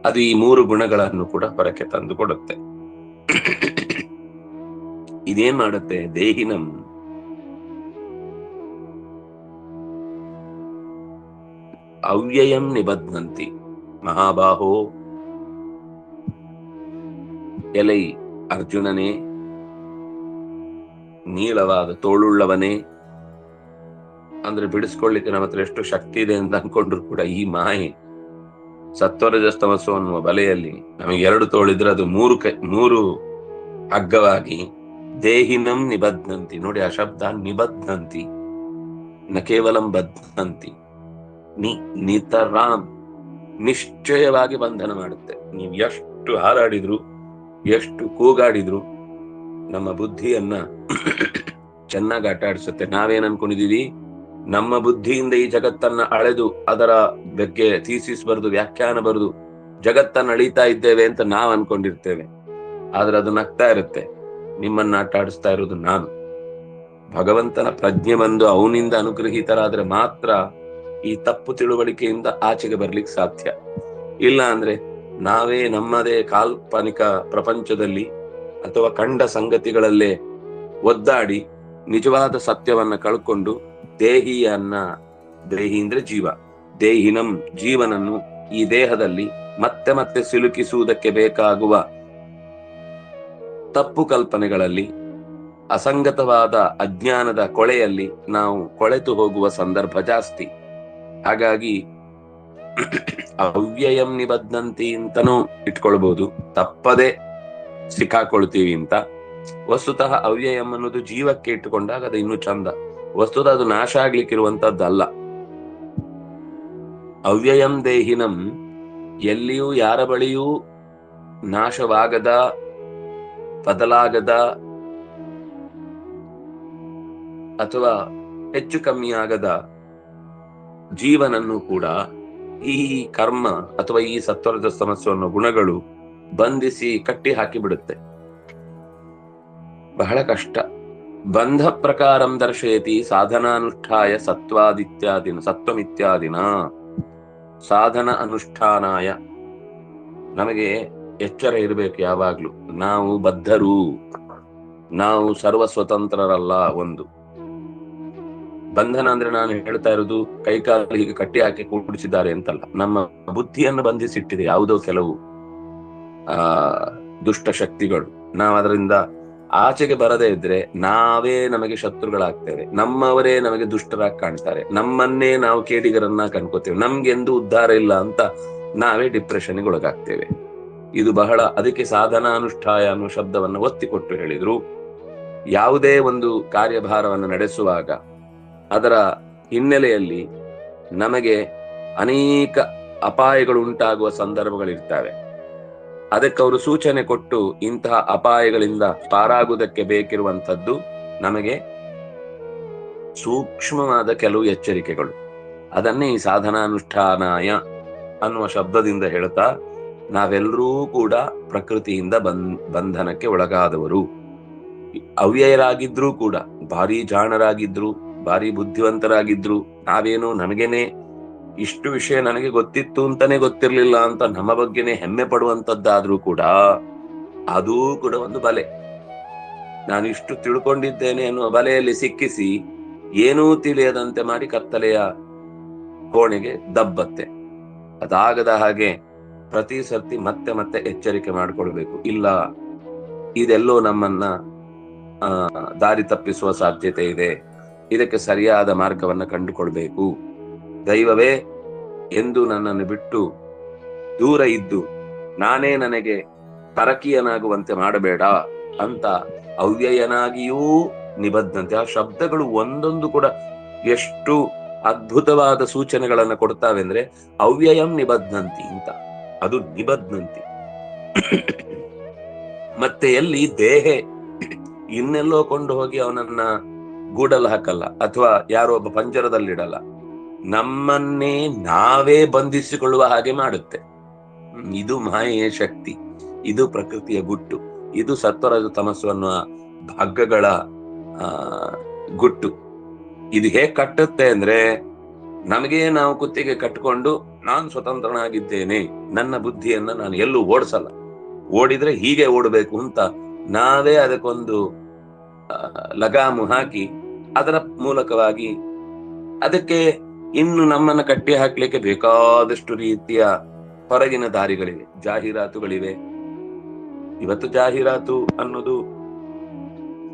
ಅದು ಈ 3 ಗುಣಗಳನ್ನು ಕೂಡ ಹೊರಕ್ಕೆ ತಂದು ಕೊಡುತ್ತೆ. ಇದೇನ್ ಮಾಡುತ್ತೆ? ದೇಹಿನಂ ಅವ್ಯಯಂ ನಿಬದ್ಧಂತಿ. ಮಹಾಬಾಹೋ, ಎಲೈ ಅರ್ಜುನನೇ, ನೀಳವಾದ ತೋಳುಳ್ಳವನೇ, ಅಂದ್ರೆ ಬಿಡಿಸ್ಕೊಳ್ಳಿಕ್ಕೆ ನಮ್ಮ ಹತ್ರ ಎಷ್ಟು ಶಕ್ತಿ ಇದೆ ಅಂತ ಅನ್ಕೊಂಡ್ರು ಕೂಡ ಈ ಮಾಯೆ ಸತ್ವರಜಸ್ತಮಸ್ಸು ಅನ್ನುವ ಬಲೆಯಲ್ಲಿ ನಮಗೆ 2 ತೋಳಿದ್ರೆ ಅದು 3 ಹಗ್ಗವಾಗಿ ದೇಹಿನಂ ನಿಬದ್ಧಂತಿ. ನೋಡಿ ಆ ಶಬ್ದ, ನಿಬದ್ಧಂತಿ, ನ ಕೇವಲಂ ಬದ್ಧಂತಿ, ನಿತರಾಂ, ನಿಶ್ಚಯವಾಗಿ ಬಂಧನ ಮಾಡುತ್ತೆ. ನೀವು ಎಷ್ಟು ಹಾರಾಡಿದ್ರು, ಎಷ್ಟು ಕೂಗಾಡಿದ್ರು ನಮ್ಮ ಬುದ್ಧಿಯನ್ನ ಚೆನ್ನಾಗಿ ಆಟ ಆಡಿಸುತ್ತೆ. ನಾವೇನ್ ಅನ್ಕೊಂಡಿದೀವಿ? ನಮ್ಮ ಬುದ್ಧಿಯಿಂದ ಈ ಜಗತ್ತನ್ನ ಅಳೆದು ಅದರ ಬಗ್ಗೆ ಥೀಸಿಸ್ ಬರೆದು ವ್ಯಾಖ್ಯಾನ ಬರೆದು ಜಗತ್ತನ್ನ ಅಳಿತಾ ಇದ್ದೇವೆ ಅಂತ ನಾವ್ ಅನ್ಕೊಂಡಿರ್ತೇವೆ. ಆದ್ರೆ ಅದು ನಗ್ತಾ ಇರುತ್ತೆ. ನಿಮ್ಮನ್ನ ಆಟ ಆಡಿಸ್ತಾ ಇರೋದು ನಾನು. ಭಗವಂತನ ಪ್ರಜ್ಞೆ ಬಂದು ಅವನಿಂದ ಅನುಗ್ರಹೀತರಾದ್ರೆ ಮಾತ್ರ ಈ ತಪ್ಪು ತಿಳುವಳಿಕೆಯಿಂದ ಆಚೆಗೆ ಬರ್ಲಿಕ್ಕೆ ಸಾಧ್ಯ. ಇಲ್ಲ ಅಂದ್ರೆ ನಾವೇ ನಮ್ಮದೇ ಕಾಲ್ಪನಿಕ ಪ್ರಪಂಚದಲ್ಲಿ ಅಥವಾ ಕಂಡ ಸಂಗತಿಗಳಲ್ಲೇ ಒದ್ದಾಡಿ ನಿಜವಾದ ಸತ್ಯವನ್ನ ಕಳ್ಕೊಂಡು ದೇಹಿ ಅಂದ್ರೆ ಜೀವ, ದೇಹಿನಂ ಜೀವನನ್ನು ಈ ದೇಹದಲ್ಲಿ ಮತ್ತೆ ಮತ್ತೆ ಸಿಲುಕಿಸುವುದಕ್ಕೆ ಬೇಕಾಗುವ ತಪ್ಪು ಕಲ್ಪನೆಗಳಲ್ಲಿ, ಅಸಂಗತವಾದ ಅಜ್ಞಾನದ ಕೊಳೆಯಲ್ಲಿ ನಾವು ಕೊಳೆತು ಹೋಗುವ ಸಂದರ್ಭ ಜಾಸ್ತಿ. ಹಾಗಾಗಿ ಅವ್ಯಯಂ ನಿಬದ್ಧಂತಿ ಅಂತನೂ ಇಟ್ಕೊಳ್ಬಹುದು, ತಪ್ಪದೆ ಸಿಕ್ಕಾಕೊಳ್ತೀವಿ ಅಂತ. ವಸ್ತುತಃ ಅವ್ಯಯಂ ಅನ್ನೋದು ಜೀವಕ್ಕೆ ಇಟ್ಟುಕೊಂಡಾಗ ಅದು ಇನ್ನೂ ಚಂದ. ವಸ್ತುತಃ ಅದು ನಾಶ ಆಗ್ಲಿಕ್ಕಿರುವಂತದ್ದಲ್ಲ. ಅವ್ಯಯಂ ದೇಹಿನಂ, ಎಲ್ಲಿಯೂ ಯಾರ ಬಳಿಯೂ ನಾಶವಾಗದ, ಬದಲಾಗದ ಅಥವಾ ಹೆಚ್ಚು ಕಮ್ಮಿಯಾಗದ ಜೀವನನ್ನು ಕೂಡ ಈ ಕರ್ಮ ಅಥವಾ ಈ ಸತ್ವರಜ ಸಮಸ್ಯೆ ಅನ್ನೋ ಗುಣಗಳು ಬಂಧಿಸಿ ಕಟ್ಟಿ ಹಾಕಿ ಬಿಡುತ್ತೆ. ಬಹಳ ಕಷ್ಟ. ಬಂಧ ಪ್ರಕಾರಂ ದರ್ಶಯತಿ ಸಾಧನಾನುಷ್ಠಾಯ ಸತ್ವಮಿತ್ಯಾದಿನ. ಸಾಧನ ಅನುಷ್ಠಾನಾಯ, ನಮಗೆ ಎಚ್ಚರ ಇರಬೇಕು ಯಾವಾಗ್ಲೂ. ನಾವು ಬದ್ಧರು, ನಾವು ಸರ್ವ ಸ್ವತಂತ್ರರಲ್ಲ. ಒಂದು ಬಂಧನ ಅಂದ್ರೆ ನಾನು ಹೇಳ್ತಾ ಇರೋದು ಕೈಕಾಲು ಹೀಗೆ ಕಟ್ಟಿ ಹಾಕಿ ಕೂಡಿಸಿದ್ದಾರೆ ಅಂತಲ್ಲ. ನಮ್ಮ ಬುದ್ಧಿಯನ್ನು ಬಂಧಿಸಿಟ್ಟಿದೆ ಯಾವುದೋ ಕೆಲವು ದುಷ್ಟ ಶಕ್ತಿಗಳು. ನಾವು ಅದರಿಂದ ಆಚೆಗೆ ಬರದೇ ಇದ್ರೆ ನಾವೇ ನಮಗೆ ಶತ್ರುಗಳಾಗ್ತೇವೆ, ನಮ್ಮವರೇ ನಮಗೆ ದುಷ್ಟರಾಗಿ ಕಾಣ್ತಾರೆ, ನಮ್ಮನ್ನೇ ನಾವು ಕೇಡಿಗರನ್ನ ಕಣ್ಕೋತೇವೆ, ನಮ್ಗೆಂದು ಉದ್ಧಾರ ಇಲ್ಲ ಅಂತ ನಾವೇ ಡಿಪ್ರೆಷನ್ಗೆ ಒಳಗಾಗ್ತೇವೆ. ಇದು ಬಹಳ, ಅದಕ್ಕೆ ಸಾಧನಾನುಷ್ಠಾಯ ಅನ್ನೋ ಶಬ್ದವನ್ನು ಒತ್ತಿ ಕೊಟ್ಟು ಹೇಳಿದ್ರು. ಯಾವುದೇ ಒಂದು ಕಾರ್ಯಭಾರವನ್ನು ನಡೆಸುವಾಗ ಅದರ ಹಿನ್ನೆಲೆಯಲ್ಲಿ ನಮಗೆ ಅನೇಕ ಅಪಾಯಗಳು ಉಂಟಾಗುವ ಸಂದರ್ಭಗಳಿರ್ತವೆ. ಅದಕ್ಕೆ ಅವರು ಸೂಚನೆ ಕೊಟ್ಟು ಇಂತಹ ಅಪಾಯಗಳಿಂದ ಪಾರಾಗುವುದಕ್ಕೆ ಬೇಕಿರುವಂತದ್ದು ನಮಗೆ ಸೂಕ್ಷ್ಮವಾದ ಕೆಲವು ಎಚ್ಚರಿಕೆಗಳು. ಅದನ್ನೇ ಈ ಸಾಧನಾನುಷ್ಠಾನಾಯ ಅನ್ನುವ ಶಬ್ದದಿಂದ ಹೇಳ್ತಾ, ನಾವೆಲ್ಲರೂ ಕೂಡ ಪ್ರಕೃತಿಯಿಂದ ಬಂಧನಕ್ಕೆ ಒಳಗಾದವರು. ಅವ್ಯಯರಾಗಿದ್ರೂ ಕೂಡ, ಭಾರಿ ಜಾಣರಾಗಿದ್ರು, ಭಾರಿ ಬುದ್ಧಿವಂತರಾಗಿದ್ರು, ನಾವೇನು ನಮಗೇನೆ ಇಷ್ಟು ವಿಷಯ ನನಗೆ ಗೊತ್ತಿತ್ತು ಅಂತಾನೆ ಗೊತ್ತಿರ್ಲಿಲ್ಲ ಅಂತ ನಮ್ಮ ಬಗ್ಗೆನೆ ಹೆಮ್ಮೆ ಪಡುವಂತದ್ದಾದ್ರೂ ಕೂಡ ಅದೂ ಕೂಡ ಒಂದು ಬಲೆ. ನಾನು ಇಷ್ಟು ತಿಳ್ಕೊಂಡಿದ್ದೇನೆ ಅನ್ನುವ ಬಲೆಯಲ್ಲಿ ಸಿಕ್ಕಿಸಿ ಏನೂ ತಿಳಿಯದಂತೆ ಮಾಡಿ ಕತ್ತಲೆಯ ಕೋಣೆಗೆ ದಬ್ಬತ್ತೆ. ಅದಾಗದ ಹಾಗೆ ಪ್ರತಿ ಸರ್ತಿ ಮತ್ತೆ ಮತ್ತೆ ಎಚ್ಚರಿಕೆ ಮಾಡಿಕೊಳ್ಬೇಕು. ಇಲ್ಲ, ಇದೆಲ್ಲೋ ನಮ್ಮನ್ನ ದಾರಿ ತಪ್ಪಿಸುವ ಸಾಧ್ಯತೆ ಇದೆ, ಇದಕ್ಕೆ ಸರಿಯಾದ ಮಾರ್ಗವನ್ನ ಕಂಡುಕೊಳ್ಬೇಕು. ದೈವವೇ ಎಂದು ನನ್ನನ್ನು ಬಿಟ್ಟು ದೂರ ಇದ್ದು ನಾನೇ ನನಗೆ ಪರಕೀಯನಾಗುವಂತೆ ಮಾಡಬೇಡ ಅಂತ ಅವ್ಯಯನಾಗಿಯೂ ನಿಬದ್ಧಂತೆ. ಆ ಶಬ್ದಗಳು ಒಂದೊಂದು ಕೂಡ ಎಷ್ಟು ಅದ್ಭುತವಾದ ಸೂಚನೆಗಳನ್ನ ಕೊಡ್ತಾವೆ ಅಂದ್ರೆ, ಅವ್ಯಯಂ ನಿಬದ್ಧಂತಿ ಅಂತ. ಅದು ನಿಬದ್ಧಂತಿ. ಮತ್ತೆ ಎಲ್ಲಿ ದೇಹೆ ಇನ್ನೆಲ್ಲೋ ಕೊಂಡು ಹೋಗಿ ಅವನನ್ನ ಗೂಡಲ್ಲಿ ಹಾಕಲ್ಲ, ಅಥವಾ ಯಾರೋ ಒಬ್ಬ ಪಂಜರದಲ್ಲಿಡಲ್ಲ, ನಮ್ಮನ್ನೇ ನಾವೇ ಬಂಧಿಸಿಕೊಳ್ಳುವ ಹಾಗೆ ಮಾಡುತ್ತೆ. ಇದು ಮಾಯೆಯ ಶಕ್ತಿ, ಇದು ಪ್ರಕೃತಿಯ ಗುಟ್ಟು, ಇದು ಸತ್ವರಜ ತಮಸ್ಸು ಅನ್ನುವ ಹಗ್ಗಗಳ ಗುಟ್ಟು. ಇದು ಹೇಗ್ ಕಟ್ಟುತ್ತೆ ಅಂದ್ರೆ, ನಮಗೆ ನಾವು ಕುತ್ತಿಗೆ ಕಟ್ಟಿಕೊಂಡು ನಾನು ಸ್ವತಂತ್ರನಾಗಿದ್ದೇನೆ, ನನ್ನ ಬುದ್ಧಿಯನ್ನ ನಾನು ಎಲ್ಲೂ ಓಡಿಸಲ್ಲ, ಓಡಿದ್ರೆ ಹೀಗೆ ಓಡಬೇಕು ಅಂತ ನಾವೇ ಅದಕ್ಕೊಂದು ಲಗಾಮು ಹಾಕಿ ಅದರ ಮೂಲಕವಾಗಿ ಅದಕ್ಕೆ ಇನ್ನು ನಮ್ಮನ್ನ ಕಟ್ಟಿ ಹಾಕ್ಲಿಕ್ಕೆ ಬೇಕಾದಷ್ಟು ರೀತಿಯ ಹೊರಗಿನ ದಾರಿಗಳಿವೆ, ಜಾಹೀರಾತುಗಳಿವೆ. ಇವತ್ತು ಜಾಹೀರಾತು ಅನ್ನೋದು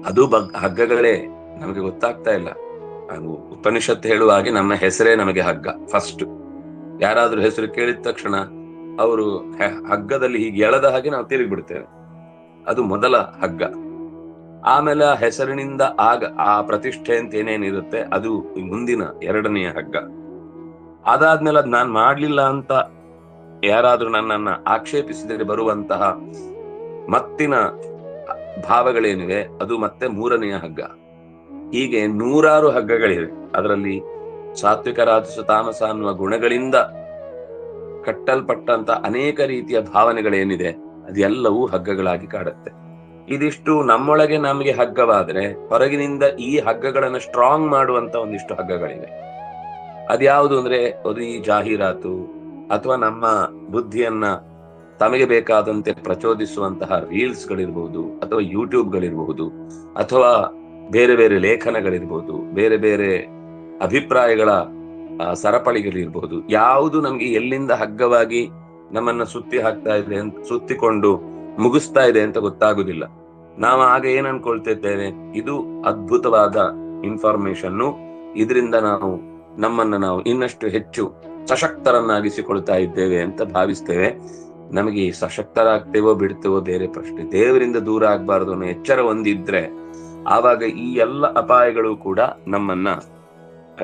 ಅದು ಹಗ್ಗಗಳೇ, ನಮಗೆ ಗೊತ್ತಾಗ್ತಾ ಇಲ್ಲ. ನಾನು ಉಪನಿಷತ್ತು ಹೇಳುವ ಹಾಗೆ ನಮ್ಮ ಹೆಸರೇ ನಮಗೆ ಹಗ್ಗ. ಫಸ್ಟ್ ಯಾರಾದ್ರೂ ಹೆಸರು ಕೇಳಿದ ತಕ್ಷಣ ಅವರು ಹಗ್ಗದಲ್ಲಿ ಹೀಗೆ ಎಳೆದ ಹಾಗೆ ನಾವು ತಿರುಗಿ ಬಿಡ್ತೇವೆ, ಅದು ಮೊದಲ ಹಗ್ಗ. ಆಮೇಲೆ ಆ ಹೆಸರಿನಿಂದ ಆ ಪ್ರತಿಷ್ಠೆ ಅಂತ ಏನೇನಿರುತ್ತೆ ಅದು ಮುಂದಿನ ಎರಡನೆಯ ಹಗ್ಗ. ಅದಾದ್ಮೇಲೆ ಅದ್ ನಾನ್ ಮಾಡ್ಲಿಲ್ಲ ಅಂತ ಯಾರಾದ್ರೂ ನನ್ನನ್ನ ಆಕ್ಷೇಪಿಸಿದರೆ ಬರುವಂತಹ ಮತ್ತಿನ ಭಾವಗಳೇನಿವೆ ಅದು ಮತ್ತೆ ಮೂರನೆಯ ಹಗ್ಗ. ಹೀಗೆ ನೂರಾರು ಹಗ್ಗಗಳಿವೆ. ಅದರಲ್ಲಿ ಸಾತ್ವಿಕ ರಾಜಸ ತಾಮಸ ಅನ್ನುವ ಗುಣಗಳಿಂದ ಕಟ್ಟಲ್ಪಟ್ಟಂತ ಅನೇಕ ರೀತಿಯ ಭಾವನೆಗಳೇನಿದೆ ಅದೆಲ್ಲವೂ ಹಗ್ಗಗಳಾಗಿ ಕಾಡುತ್ತೆ. ಇದಿಷ್ಟು ನಮ್ಮೊಳಗೆ ನಮಗೆ ಹಗ್ಗವಾದ್ರೆ, ಹೊರಗಿನಿಂದ ಈ ಹಗ್ಗಗಳನ್ನ ಸ್ಟ್ರಾಂಗ್ ಮಾಡುವಂತ ಒಂದಿಷ್ಟು ಹಗ್ಗಗಳಿವೆ. ಅದ್ಯಾವುದು ಅಂದ್ರೆ, ಅದು ಈ ಜಾಹೀರಾತು ಅಥವಾ ನಮ್ಮ ಬುದ್ಧಿಯನ್ನ ತಮಗೆ ಬೇಕಾದಂತೆ ಪ್ರಚೋದಿಸುವಂತಹ ರೀಲ್ಸ್ ಗಳಿರ್ಬಹುದು, ಅಥವಾ ಯೂಟ್ಯೂಬ್ ಗಳಿರ್ಬಹುದು, ಅಥವಾ ಬೇರೆ ಬೇರೆ ಲೇಖನಗಳಿರ್ಬಹುದು, ಬೇರೆ ಬೇರೆ ಅಭಿಪ್ರಾಯಗಳ ಸರಪಳಿಗಳಿರ್ಬಹುದು. ಯಾವುದು ನಮ್ಗೆ ಎಲ್ಲಿಂದ ಹಗ್ಗವಾಗಿ ನಮ್ಮನ್ನ ಸುತ್ತಿ ಹಾಕ್ತಾ ಇದೆ ಅಂತ, ಸುತ್ತಿಕೊಂಡು ಮುಗಿಸ್ತಾ ಇದೆ ಅಂತ ಗೊತ್ತಾಗುದಿಲ್ಲ. ನಾವು ಆಗ ಏನ್ ಅನ್ಕೊಳ್ತಿದ್ದೇವೆ, ಇದು ಅದ್ಭುತವಾದ ಇನ್ಫಾರ್ಮೇಶನ್ನು, ಇದರಿಂದ ನಮ್ಮನ್ನ ನಾವು ಇನ್ನಷ್ಟು ಹೆಚ್ಚು ಸಶಕ್ತರನ್ನಾಗಿಸಿಕೊಳ್ತಾ ಇದ್ದೇವೆ ಅಂತ ಭಾವಿಸ್ತೇವೆ. ನಮಗೆ ಸಶಕ್ತರಾಗ್ತೇವೋ ಬಿಡ್ತೇವೋ ಬೇರೆ ಪ್ರಶ್ನೆ. ದೇವರಿಂದ ದೂರ ಆಗ್ಬಾರ್ದು ಅನ್ನೋ ಎಚ್ಚರ ಒಂದಿದ್ರೆ ಆವಾಗ ಈ ಎಲ್ಲ ಅಪಾಯಗಳು ಕೂಡ ನಮ್ಮನ್ನ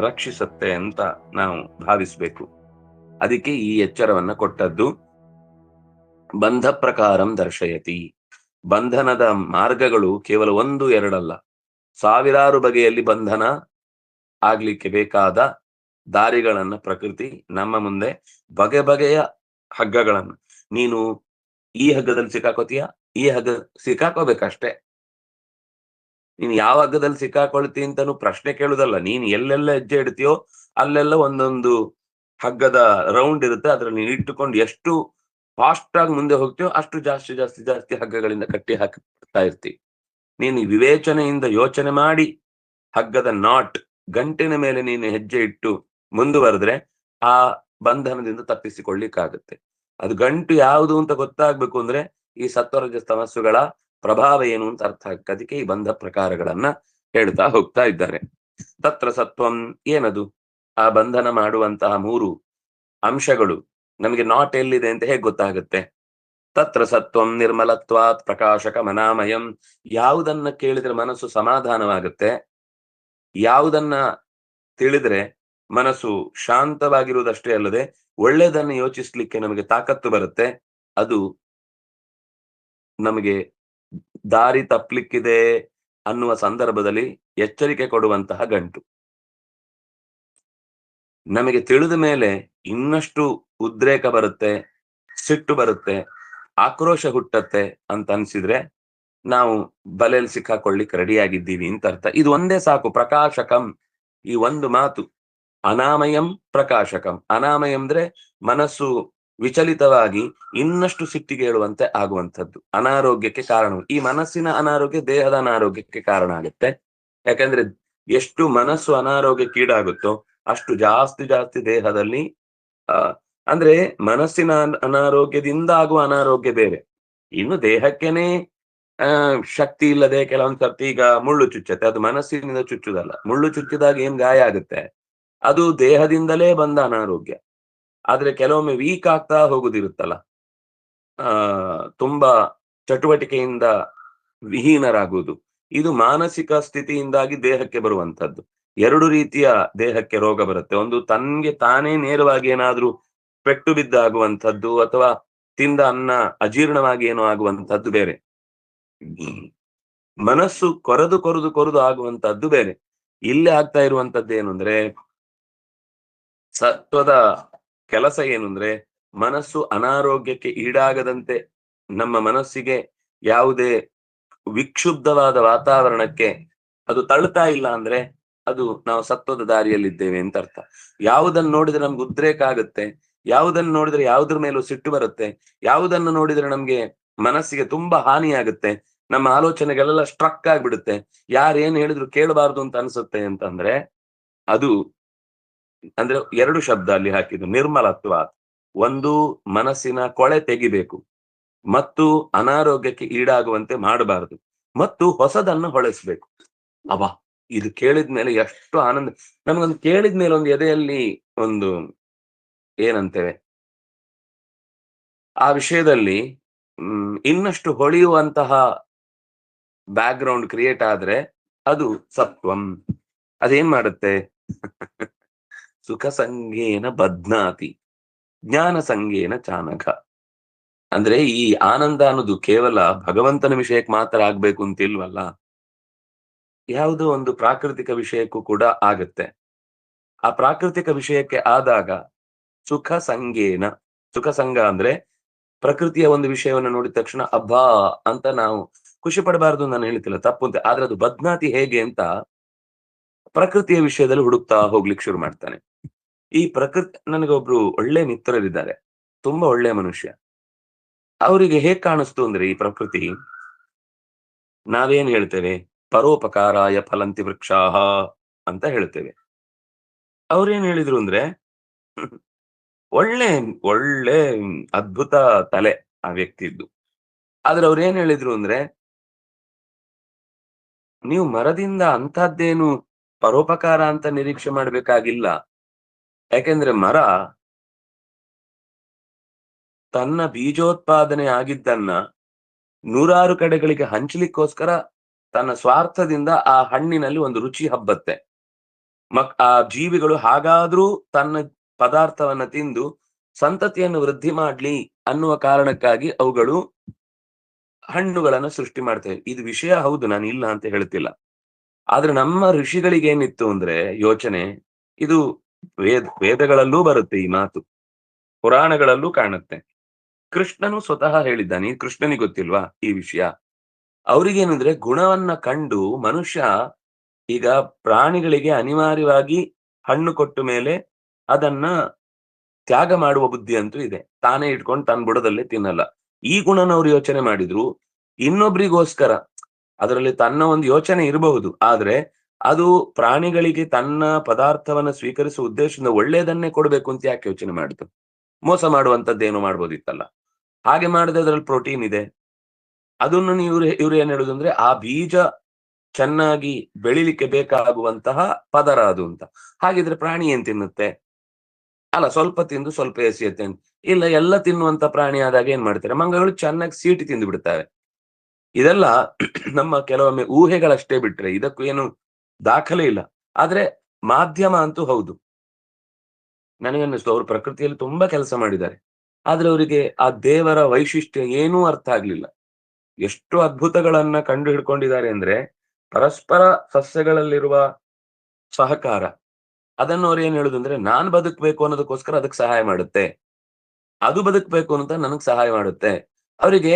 ರಕ್ಷಿಸುತ್ತೆ ಅಂತ ನಾವು ಭಾವಿಸ್ಬೇಕು. ಅದಕ್ಕೆ ಈ ಎಚ್ಚರವನ್ನ ಕೊಟ್ಟದ್ದು. ಬಂಧ ಪ್ರಕಾರಂ ದರ್ಶಯತಿ. ಬಂಧನದ ಮಾರ್ಗಗಳು ಕೇವಲ ಒಂದು ಎರಡಲ್ಲ, ಸಾವಿರಾರು ಬಗೆಯಲ್ಲಿ ಬಂಧನ ಆಗ್ಲಿಕ್ಕೆ ಬೇಕಾದ ದಾರಿಗಳನ್ನ ಪ್ರಕೃತಿ ನಮ್ಮ ಮುಂದೆ ಬಗೆ ಬಗೆಯ ಹಗ್ಗಗಳನ್ನ, ನೀನು ಈ ಹಗ್ಗದಲ್ಲಿ ಸಿಕ್ಕಾಕೋತೀಯ, ಈ ಹಗ್ಗ ಸಿಕ್ಕಾಕೋಬೇಕಷ್ಟೇ. ನೀನ್ ಯಾವ ಹಗ್ಗದಲ್ಲಿ ಸಿಕ್ಕಾಕೊಳ್ತಿ ಅಂತಾನು ಪ್ರಶ್ನೆ ಕೇಳುದಲ್ಲ. ನೀನ್ ಎಲ್ಲೆಲ್ಲ ಹೆಜ್ಜೆ ಇಡ್ತೀಯೋ ಅಲ್ಲೆಲ್ಲ ಒಂದೊಂದು ಹಗ್ಗದ ರೌಂಡ್ ಇರುತ್ತೆ, ಅದ್ರಲ್ಲಿ ನೀನ್ ಇಟ್ಟುಕೊಂಡು ಎಷ್ಟು ಫಾಸ್ಟ್ ಆಗಿ ಮುಂದೆ ಹೋಗ್ತೀಯೋ ಅಷ್ಟು ಜಾಸ್ತಿ ಜಾಸ್ತಿ ಜಾಸ್ತಿ ಹಗ್ಗಗಳಿಂದ ಕಟ್ಟಿ ಹಾಕ್ತಾ ಇರ್ತೀವಿ. ನೀನು ವಿವೇಚನೆಯಿಂದ ಯೋಚನೆ ಮಾಡಿ ಹಗ್ಗದ ನಾಟ್ ಗಂಟಿನ ಮೇಲೆ ನೀನು ಹೆಜ್ಜೆ ಇಟ್ಟು ಮುಂದುವರೆದ್ರೆ ಆ ಬಂಧನದಿಂದ ತಪ್ಪಿಸಿಕೊಳ್ಳಿಕ್ಕಾಗುತ್ತೆ. ಅದು ಗಂಟು ಯಾವುದು ಅಂತ ಗೊತ್ತಾಗ್ಬೇಕು ಅಂದ್ರೆ ಈ ಸತ್ವರಜ ತಮಸ್ಸುಗಳ ಪ್ರಭಾವ ಏನು ಅಂತ ಅರ್ಥ ಆಗ್ತದೆ. ಅದಕ್ಕೆ ಈ ಬಂಧ ಪ್ರಕಾರಗಳನ್ನ ಹೇಳ್ತಾ ಹೋಗ್ತಾ ಇದ್ದಾರೆ. ತತ್ರ ಸತ್ವಂ ಏನದು? ಆ ಬಂಧನ ಮಾಡುವಂತಹ ಮೂರು ಅಂಶಗಳು ನಮಗೆ ನಾಟ್ ಎಲ್ಲಿದೆ ಅಂತ ಹೇಗೆ ಗೊತ್ತಾಗುತ್ತೆ? ತತ್ರ ಸತ್ವಂ ನಿರ್ಮಲತ್ವಾತ್ ಪ್ರಕಾಶಕ ಮನಾಮಯಂ. ಯಾವುದನ್ನ ಕೇಳಿದ್ರೆ ಮನಸ್ಸು ಸಮಾಧಾನವಾಗುತ್ತೆ, ಯಾವುದನ್ನ ತಿಳಿದ್ರೆ ಮನಸ್ಸು ಶಾಂತವಾಗಿರುವುದಷ್ಟೇ ಅಲ್ಲದೆ ಒಳ್ಳೆಯದನ್ನು ಯೋಚಿಸ್ಲಿಕ್ಕೆ ನಮಗೆ ತಾಕತ್ತು ಬರುತ್ತೆ, ಅದು ನಮಗೆ ದಾರಿ ತಪ್ಪಲಿಕ್ಕಿದೆ ಅನ್ನುವ ಸಂದರ್ಭದಲ್ಲಿ ಎಚ್ಚರಿಕೆ ಕೊಡುವಂತಹ ಗಂಟು. ನಮಗೆ ತಿಳಿದ ಮೇಲೆ ಇನ್ನಷ್ಟು ಉದ್ರೇಕ ಬರುತ್ತೆ, ಸಿಟ್ಟು ಬರುತ್ತೆ, ಆಕ್ರೋಶ ಹುಟ್ಟತ್ತೆ ಅಂತ ಅನ್ಸಿದ್ರೆ ನಾವು ಬಲೆಯಲ್ಲಿ ಸಿಕ್ಕಾಕೊಳ್ಳಿಕ್ಕೆ ರೆಡಿಯಾಗಿದ್ದೀವಿ ಅಂತ ಅರ್ಥ. ಇದು ಒಂದೇ ಸಾಕು. ಪ್ರಕಾಶಕಂ, ಈ ಒಂದು ಮಾತು. ಅನಾಮಯಂ ಪ್ರಕಾಶಕಂ. ಅನಾಮಯಂ ಅಂದ್ರೆ ಮನಸ್ಸು ವಿಚಲಿತವಾಗಿ ಇನ್ನಷ್ಟು ಸಿಟ್ಟಿಗೆ ಹೇಳುವಂತೆ ಆಗುವಂಥದ್ದು, ಅನಾರೋಗ್ಯಕ್ಕೆ ಕಾರಣ. ಈ ಮನಸ್ಸಿನ ಅನಾರೋಗ್ಯ ದೇಹದ ಅನಾರೋಗ್ಯಕ್ಕೆ ಕಾರಣ ಆಗುತ್ತೆ. ಯಾಕಂದ್ರೆ ಎಷ್ಟು ಮನಸ್ಸು ಅನಾರೋಗ್ಯಕ್ಕೀಡಾಗುತ್ತೋ ಅಷ್ಟು ಜಾಸ್ತಿ ಜಾಸ್ತಿ ದೇಹದಲ್ಲಿ ಅಂದ್ರೆ ಮನಸ್ಸಿನ ಅನಾರೋಗ್ಯದಿಂದ ಆಗುವ ಅನಾರೋಗ್ಯ ಬೇರೆ. ಇನ್ನು ದೇಹಕ್ಕೆನೆ ಶಕ್ತಿ ಇಲ್ಲದೆ ಕೆಲವೊಂದ್ ಸರ್ತಿ ಈಗ ಮುಳ್ಳು ಚುಚ್ಚತ್ತೆ, ಅದು ಮನಸ್ಸಿನಿಂದ ಚುಚ್ಚುದಲ್ಲ. ಮುಳ್ಳು ಚುಚ್ಚಿದಾಗ ಏನ್ ಗಾಯ ಆಗುತ್ತೆ ಅದು ದೇಹದಿಂದಲೇ ಬಂದ ಅನಾರೋಗ್ಯ. ಆದ್ರೆ ಕೆಲವೊಮ್ಮೆ ವೀಕ್ ಆಗ್ತಾ ಹೋಗುದಿರುತ್ತಲ್ಲ, ತುಂಬಾ ಚಟುವಟಿಕೆಯಿಂದ ವಿಹೀನರಾಗುವುದು, ಇದು ಮಾನಸಿಕ ಸ್ಥಿತಿಯಿಂದಾಗಿ ದೇಹಕ್ಕೆ ಬರುವಂತದ್ದು. ಎರಡು ರೀತಿಯ ದೇಹಕ್ಕೆ ರೋಗ ಬರುತ್ತೆ. ಒಂದು ತನ್ಗೆ ತಾನೇ ನೇರವಾಗಿ ಏನಾದ್ರೂ ಪೆಟ್ಟು ಬಿದ್ದಾಗುವಂಥದ್ದು, ಅಥವಾ ತಿಂದ ಅನ್ನ ಅಜೀರ್ಣವಾಗಿ ಏನೋ ಆಗುವಂತದ್ದು ಬೇರೆ, ಮನಸ್ಸು ಕೊರೆದು ಕೊರೆದು ಕೊರೆದು ಆಗುವಂತದ್ದು ಬೇರೆ. ಇಲ್ಲಿ ಆಗ್ತಾ ಇರುವಂತದ್ದು ಏನು ಅಂದ್ರೆ, ಸತ್ವದ ಕೆಲಸ ಏನು ಅಂದ್ರೆ, ಮನಸ್ಸು ಅನಾರೋಗ್ಯಕ್ಕೆ ಈಡಾಗದಂತೆ, ನಮ್ಮ ಮನಸ್ಸಿಗೆ ಯಾವುದೇ ವಿಕ್ಷುಬ್ಧವಾದ ವಾತಾವರಣಕ್ಕೆ ಅದು ತಳ್ತಾ ಇಲ್ಲ ಅಂದ್ರೆ ಅದು ನಾವು ಸತ್ವದ ದಾರಿಯಲ್ಲಿದ್ದೇವೆ ಅಂತ ಅರ್ಥ. ಯಾವುದನ್ನು ನೋಡಿದ್ರೆ ನಮ್ಗೆ ಉದ್ರೇಕ ಆಗುತ್ತೆ, ಯಾವುದನ್ನು ನೋಡಿದ್ರೆ ಯಾವುದ್ರ ಮೇಲೂ ಸಿಟ್ಟು ಬರುತ್ತೆ, ಯಾವುದನ್ನು ನೋಡಿದ್ರೆ ನಮ್ಗೆ ಮನಸ್ಸಿಗೆ ತುಂಬಾ ಹಾನಿ ಆಗುತ್ತೆ, ನಮ್ಮ ಆಲೋಚನೆಗಳೆಲ್ಲ ಸ್ಟ್ರಕ್ ಆಗ್ಬಿಡುತ್ತೆ, ಯಾರೇನ್ ಹೇಳಿದ್ರು ಕೇಳಬಾರ್ದು ಅಂತ ಅನ್ಸುತ್ತೆ ಅಂತಂದ್ರೆ, ಅದು ಅಂದ್ರೆ ಎರಡು ಶಬ್ದ ಅಲ್ಲಿ ಹಾಕಿದ್ದು, ನಿರ್ಮಲತ್ವ. ಒಂದು, ಮನಸ್ಸಿನ ಕೊಳೆ ತೆಗಿಬೇಕು, ಮತ್ತು ಅನಾರೋಗ್ಯಕ್ಕೆ ಈಡಾಗುವಂತೆ ಮಾಡಬಾರದು, ಮತ್ತು ಹೊಸದನ್ನು ಹೊಳೆಸ್ಬೇಕು. ಅಬ್ಬಾ, ಇದು ಕೇಳಿದ್ಮೇಲೆ ಎಷ್ಟು ಆನಂದ. ನಮಗೊಂದು ಕೇಳಿದ್ಮೇಲೆ ಒಂದು ಎದೆಯಲ್ಲಿ ಒಂದು ಏನಂತೇವೆ, ಆ ವಿಷಯದಲ್ಲಿ ಇನ್ನಷ್ಟು ಹೊಳೆಯುವಂತಹ ಬ್ಯಾಕ್ ಗ್ರೌಂಡ್ ಕ್ರಿಯೇಟ್ ಆದ್ರೆ ಅದು ಸತ್ವಂ. ಅದೇನ್ ಮಾಡುತ್ತೆ? ಸುಖ ಸಂಗೇನ ಬಧ್ನಾತಿ ಜ್ಞಾನ ಸಂಗೇನ ಚಾನಕ. ಅಂದ್ರೆ ಈ ಆನಂದ ಅನ್ನೋದು ಕೇವಲ ಭಗವಂತನ ವಿಷಯಕ್ಕೆ ಮಾತ್ರ ಆಗ್ಬೇಕು ಅಂತ ಇಲ್ವಲ್ಲ, ಯಾವುದೋ ಒಂದು ಪ್ರಾಕೃತಿಕ ವಿಷಯಕ್ಕೂ ಕೂಡ ಆಗತ್ತೆ. ಆ ಪ್ರಾಕೃತಿಕ ವಿಷಯಕ್ಕೆ ಆದಾಗ ಸುಖ ಸಂಗೇನ, ಸುಖ ಸಂಗ ಅಂದ್ರೆ ಪ್ರಕೃತಿಯ ಒಂದು ವಿಷಯವನ್ನು ನೋಡಿದ ತಕ್ಷಣ ಅಬ್ಬಾ ಅಂತ ನಾವು ಖುಷಿ ಪಡಬಾರದು ನಾನು ಹೇಳ್ತಿಲ್ಲ, ತಪ್ಪು ಅಂತ. ಆದ್ರೆ ಅದು ಬದ್ನಾತಿ ಹೇಗೆ ಅಂತ ಪ್ರಕೃತಿಯ ವಿಷಯದಲ್ಲಿ ಹುಡುಕ್ತಾ ಹೋಗ್ಲಿಕ್ಕೆ ಶುರು ಮಾಡ್ತಾನೆ. ಈ ಪ್ರಕೃತಿ, ನನಗೊಬ್ರು ಒಳ್ಳೆ ಮಿತ್ರರಿದ್ದಾರೆ, ತುಂಬಾ ಒಳ್ಳೆ ಮನುಷ್ಯ. ಅವರಿಗೆ ಹೇಗ್ ಕಾಣಿಸ್ತು ಅಂದ್ರೆ ಈ ಪ್ರಕೃತಿ, ನಾವೇನ್ ಹೇಳ್ತೇವೆ, ಪರೋಪಕಾರಾಯ ಫಲಂತಿ ವೃಕ್ಷಾಹ ಅಂತ ಹೇಳ್ತೇವೆ. ಅವ್ರೇನ್ ಹೇಳಿದ್ರು ಅಂದ್ರೆ, ಒಳ್ಳೆ ಒಳ್ಳೆ ಅದ್ಭುತ ತಲೆ ಆ ವ್ಯಕ್ತಿದ್ದು. ಆದ್ರೆ ಅವ್ರು ಏನ್ ಹೇಳಿದ್ರು ಅಂದ್ರೆ, ನೀವು ಮರದಿಂದ ಅಂತಹದ್ದೇನು ಪರೋಪಕಾರ ಅಂತ ನಿರೀಕ್ಷೆ ಮಾಡ್ಬೇಕಾಗಿಲ್ಲ. ಯಾಕೆಂದ್ರೆ ಮರ ತನ್ನ ಬೀಜೋತ್ಪಾದನೆ ಆಗಿದ್ದನ್ನ ನೂರಾರು ಕಡೆಗಳಿಗೆ ಹಂಚಲಿಕ್ಕೋಸ್ಕರ ತನ್ನ ಸ್ವಾರ್ಥದಿಂದ ಆ ಹಣ್ಣಿನಲ್ಲಿ ಒಂದು ರುಚಿ ಹಬ್ಬತ್ತೆ. ಆ ಜೀವಿಗಳು ಹಾಗಾದ್ರೂ ತನ್ನ ಪದಾರ್ಥವನ್ನ ತಿಂದು ಸಂತತಿಯನ್ನು ವೃದ್ಧಿ ಮಾಡ್ಲಿ ಅನ್ನುವ ಕಾರಣಕ್ಕಾಗಿ ಅವುಗಳು ಹಣ್ಣುಗಳನ್ನು ಸೃಷ್ಟಿ ಮಾಡ್ತೇವೆ. ಇದು ವಿಷಯ ಹೌದು, ನಾನು ಇಲ್ಲ ಅಂತ ಹೇಳ್ತಿಲ್ಲ. ಆದ್ರೆ ನಮ್ಮ ಋಷಿಗಳಿಗೆ ಏನಿತ್ತು ಅಂದ್ರೆ ಯೋಚನೆ, ಇದು ವೇದಗಳಲ್ಲೂ ಬರುತ್ತೆ ಈ ಮಾತು, ಪುರಾಣಗಳಲ್ಲೂ ಕಾಣುತ್ತೆ. ಕೃಷ್ಣನು ಸ್ವತಃ ಹೇಳಿದ್ದಾನೆ, ಈ ಕೃಷ್ಣನಿಗೆ ಗೊತ್ತಿಲ್ವಾ ಈ ವಿಷಯ? ಅವ್ರಿಗೇನಂದ್ರೆ ಗುಣವನ್ನ ಕಂಡು ಮನುಷ್ಯ, ಈಗ ಪ್ರಾಣಿಗಳಿಗೆ ಅನಿವಾರ್ಯವಾಗಿ ಹಣ್ಣು ಕೊಟ್ಟ ಮೇಲೆ ಅದನ್ನ ತ್ಯಾಗ ಮಾಡುವ ಬುದ್ಧಿ ಅಂತೂ ಇದೆ, ತಾನೇ ಇಟ್ಕೊಂಡು ತನ್ನ ಬುಡದಲ್ಲೇ ತಿನ್ನಲ್ಲ. ಈ ಗುಣನ ಅವ್ರು ಯೋಚನೆ ಮಾಡಿದ್ರು ಇನ್ನೊಬ್ರಿಗೋಸ್ಕರ. ಅದರಲ್ಲಿ ತನ್ನ ಒಂದು ಯೋಚನೆ ಇರಬಹುದು, ಆದ್ರೆ ಅದು ಪ್ರಾಣಿಗಳಿಗೆ ತನ್ನ ಪದಾರ್ಥವನ್ನ ಸ್ವೀಕರಿಸುವ ಉದ್ದೇಶದಿಂದ ಒಳ್ಳೇದನ್ನೇ ಕೊಡ್ಬೇಕು ಅಂತ ಯಾಕೆ ಯೋಚನೆ ಮಾಡಿತು? ಮೋಸ ಮಾಡುವಂತದ್ದೇನೋ ಮಾಡ್ಬೋದಿತ್ತಲ್ಲ. ಹಾಗೆ ಮಾಡದೆ ಅದ್ರಲ್ಲಿ ಪ್ರೋಟೀನ್ ಇದೆ, ಅದನ್ನು ಇವ್ರು ಏನ್ ಹೇಳುದು ಅಂದ್ರೆ, ಆ ಬೀಜ ಚೆನ್ನಾಗಿ ಬೆಳಿಲಿಕ್ಕೆ ಬೇಕಾಗುವಂತಹ ಪದರ ಅದು ಅಂತ. ಹಾಗಿದ್ರೆ ಪ್ರಾಣಿ ಏನ್ ತಿನ್ನುತ್ತೆ? ಅಲ್ಲ, ಸ್ವಲ್ಪ ತಿಂದು ಸ್ವಲ್ಪ ಎಸೆಯುತ್ತೆ ಅಂತ. ಇಲ್ಲ, ಎಲ್ಲ ತಿನ್ನುವಂತ ಪ್ರಾಣಿ ಆದಾಗ ಏನ್ ಮಾಡ್ತಾರೆ? ಮಂಗಗಳು ಚೆನ್ನಾಗಿ ಸೀಟಿ ತಿಂದು ಬಿಡ್ತಾರೆ. ಇದೆಲ್ಲ ನಮ್ಮ ಕೆಲವೊಮ್ಮೆ ಊಹೆಗಳಷ್ಟೇ ಬಿಟ್ರೆ ಇದಕ್ಕೂ ಏನು ದಾಖಲೆ ಇಲ್ಲ. ಆದ್ರೆ ಮಾಧ್ಯಮ ಅಂತೂ ಹೌದು. ನನಗನ್ನಿಸ್ತು ಅವರು ಪ್ರಕೃತಿಯಲ್ಲಿ ತುಂಬಾ ಕೆಲಸ ಮಾಡಿದ್ದಾರೆ, ಆದ್ರೆ ಅವರಿಗೆ ಆ ದೇವರ ವೈಶಿಷ್ಟ್ಯ ಏನೂ ಅರ್ಥ ಆಗ್ಲಿಲ್ಲ. ಎಷ್ಟು ಅದ್ಭುತಗಳನ್ನ ಕಂಡು ಹಿಡ್ಕೊಂಡಿದ್ದಾರೆ ಅಂದ್ರೆ, ಪರಸ್ಪರ ಸಸ್ಯಗಳಲ್ಲಿರುವ ಸಹಕಾರ, ಅದನ್ನು ಅವ್ರು ಏನ್ ಹೇಳುದು ಅಂದ್ರೆ, ನಾನ್ ಬದುಕ್ಬೇಕು ಅನ್ನೋದಕ್ಕೋಸ್ಕರ ಅದಕ್ಕೆ ಸಹಾಯ ಮಾಡುತ್ತೆ, ಅದು ಬದುಕ್ಬೇಕು ಅಂತ ನನಗ್ ಸಹಾಯ ಮಾಡುತ್ತೆ. ಅವರಿಗೆ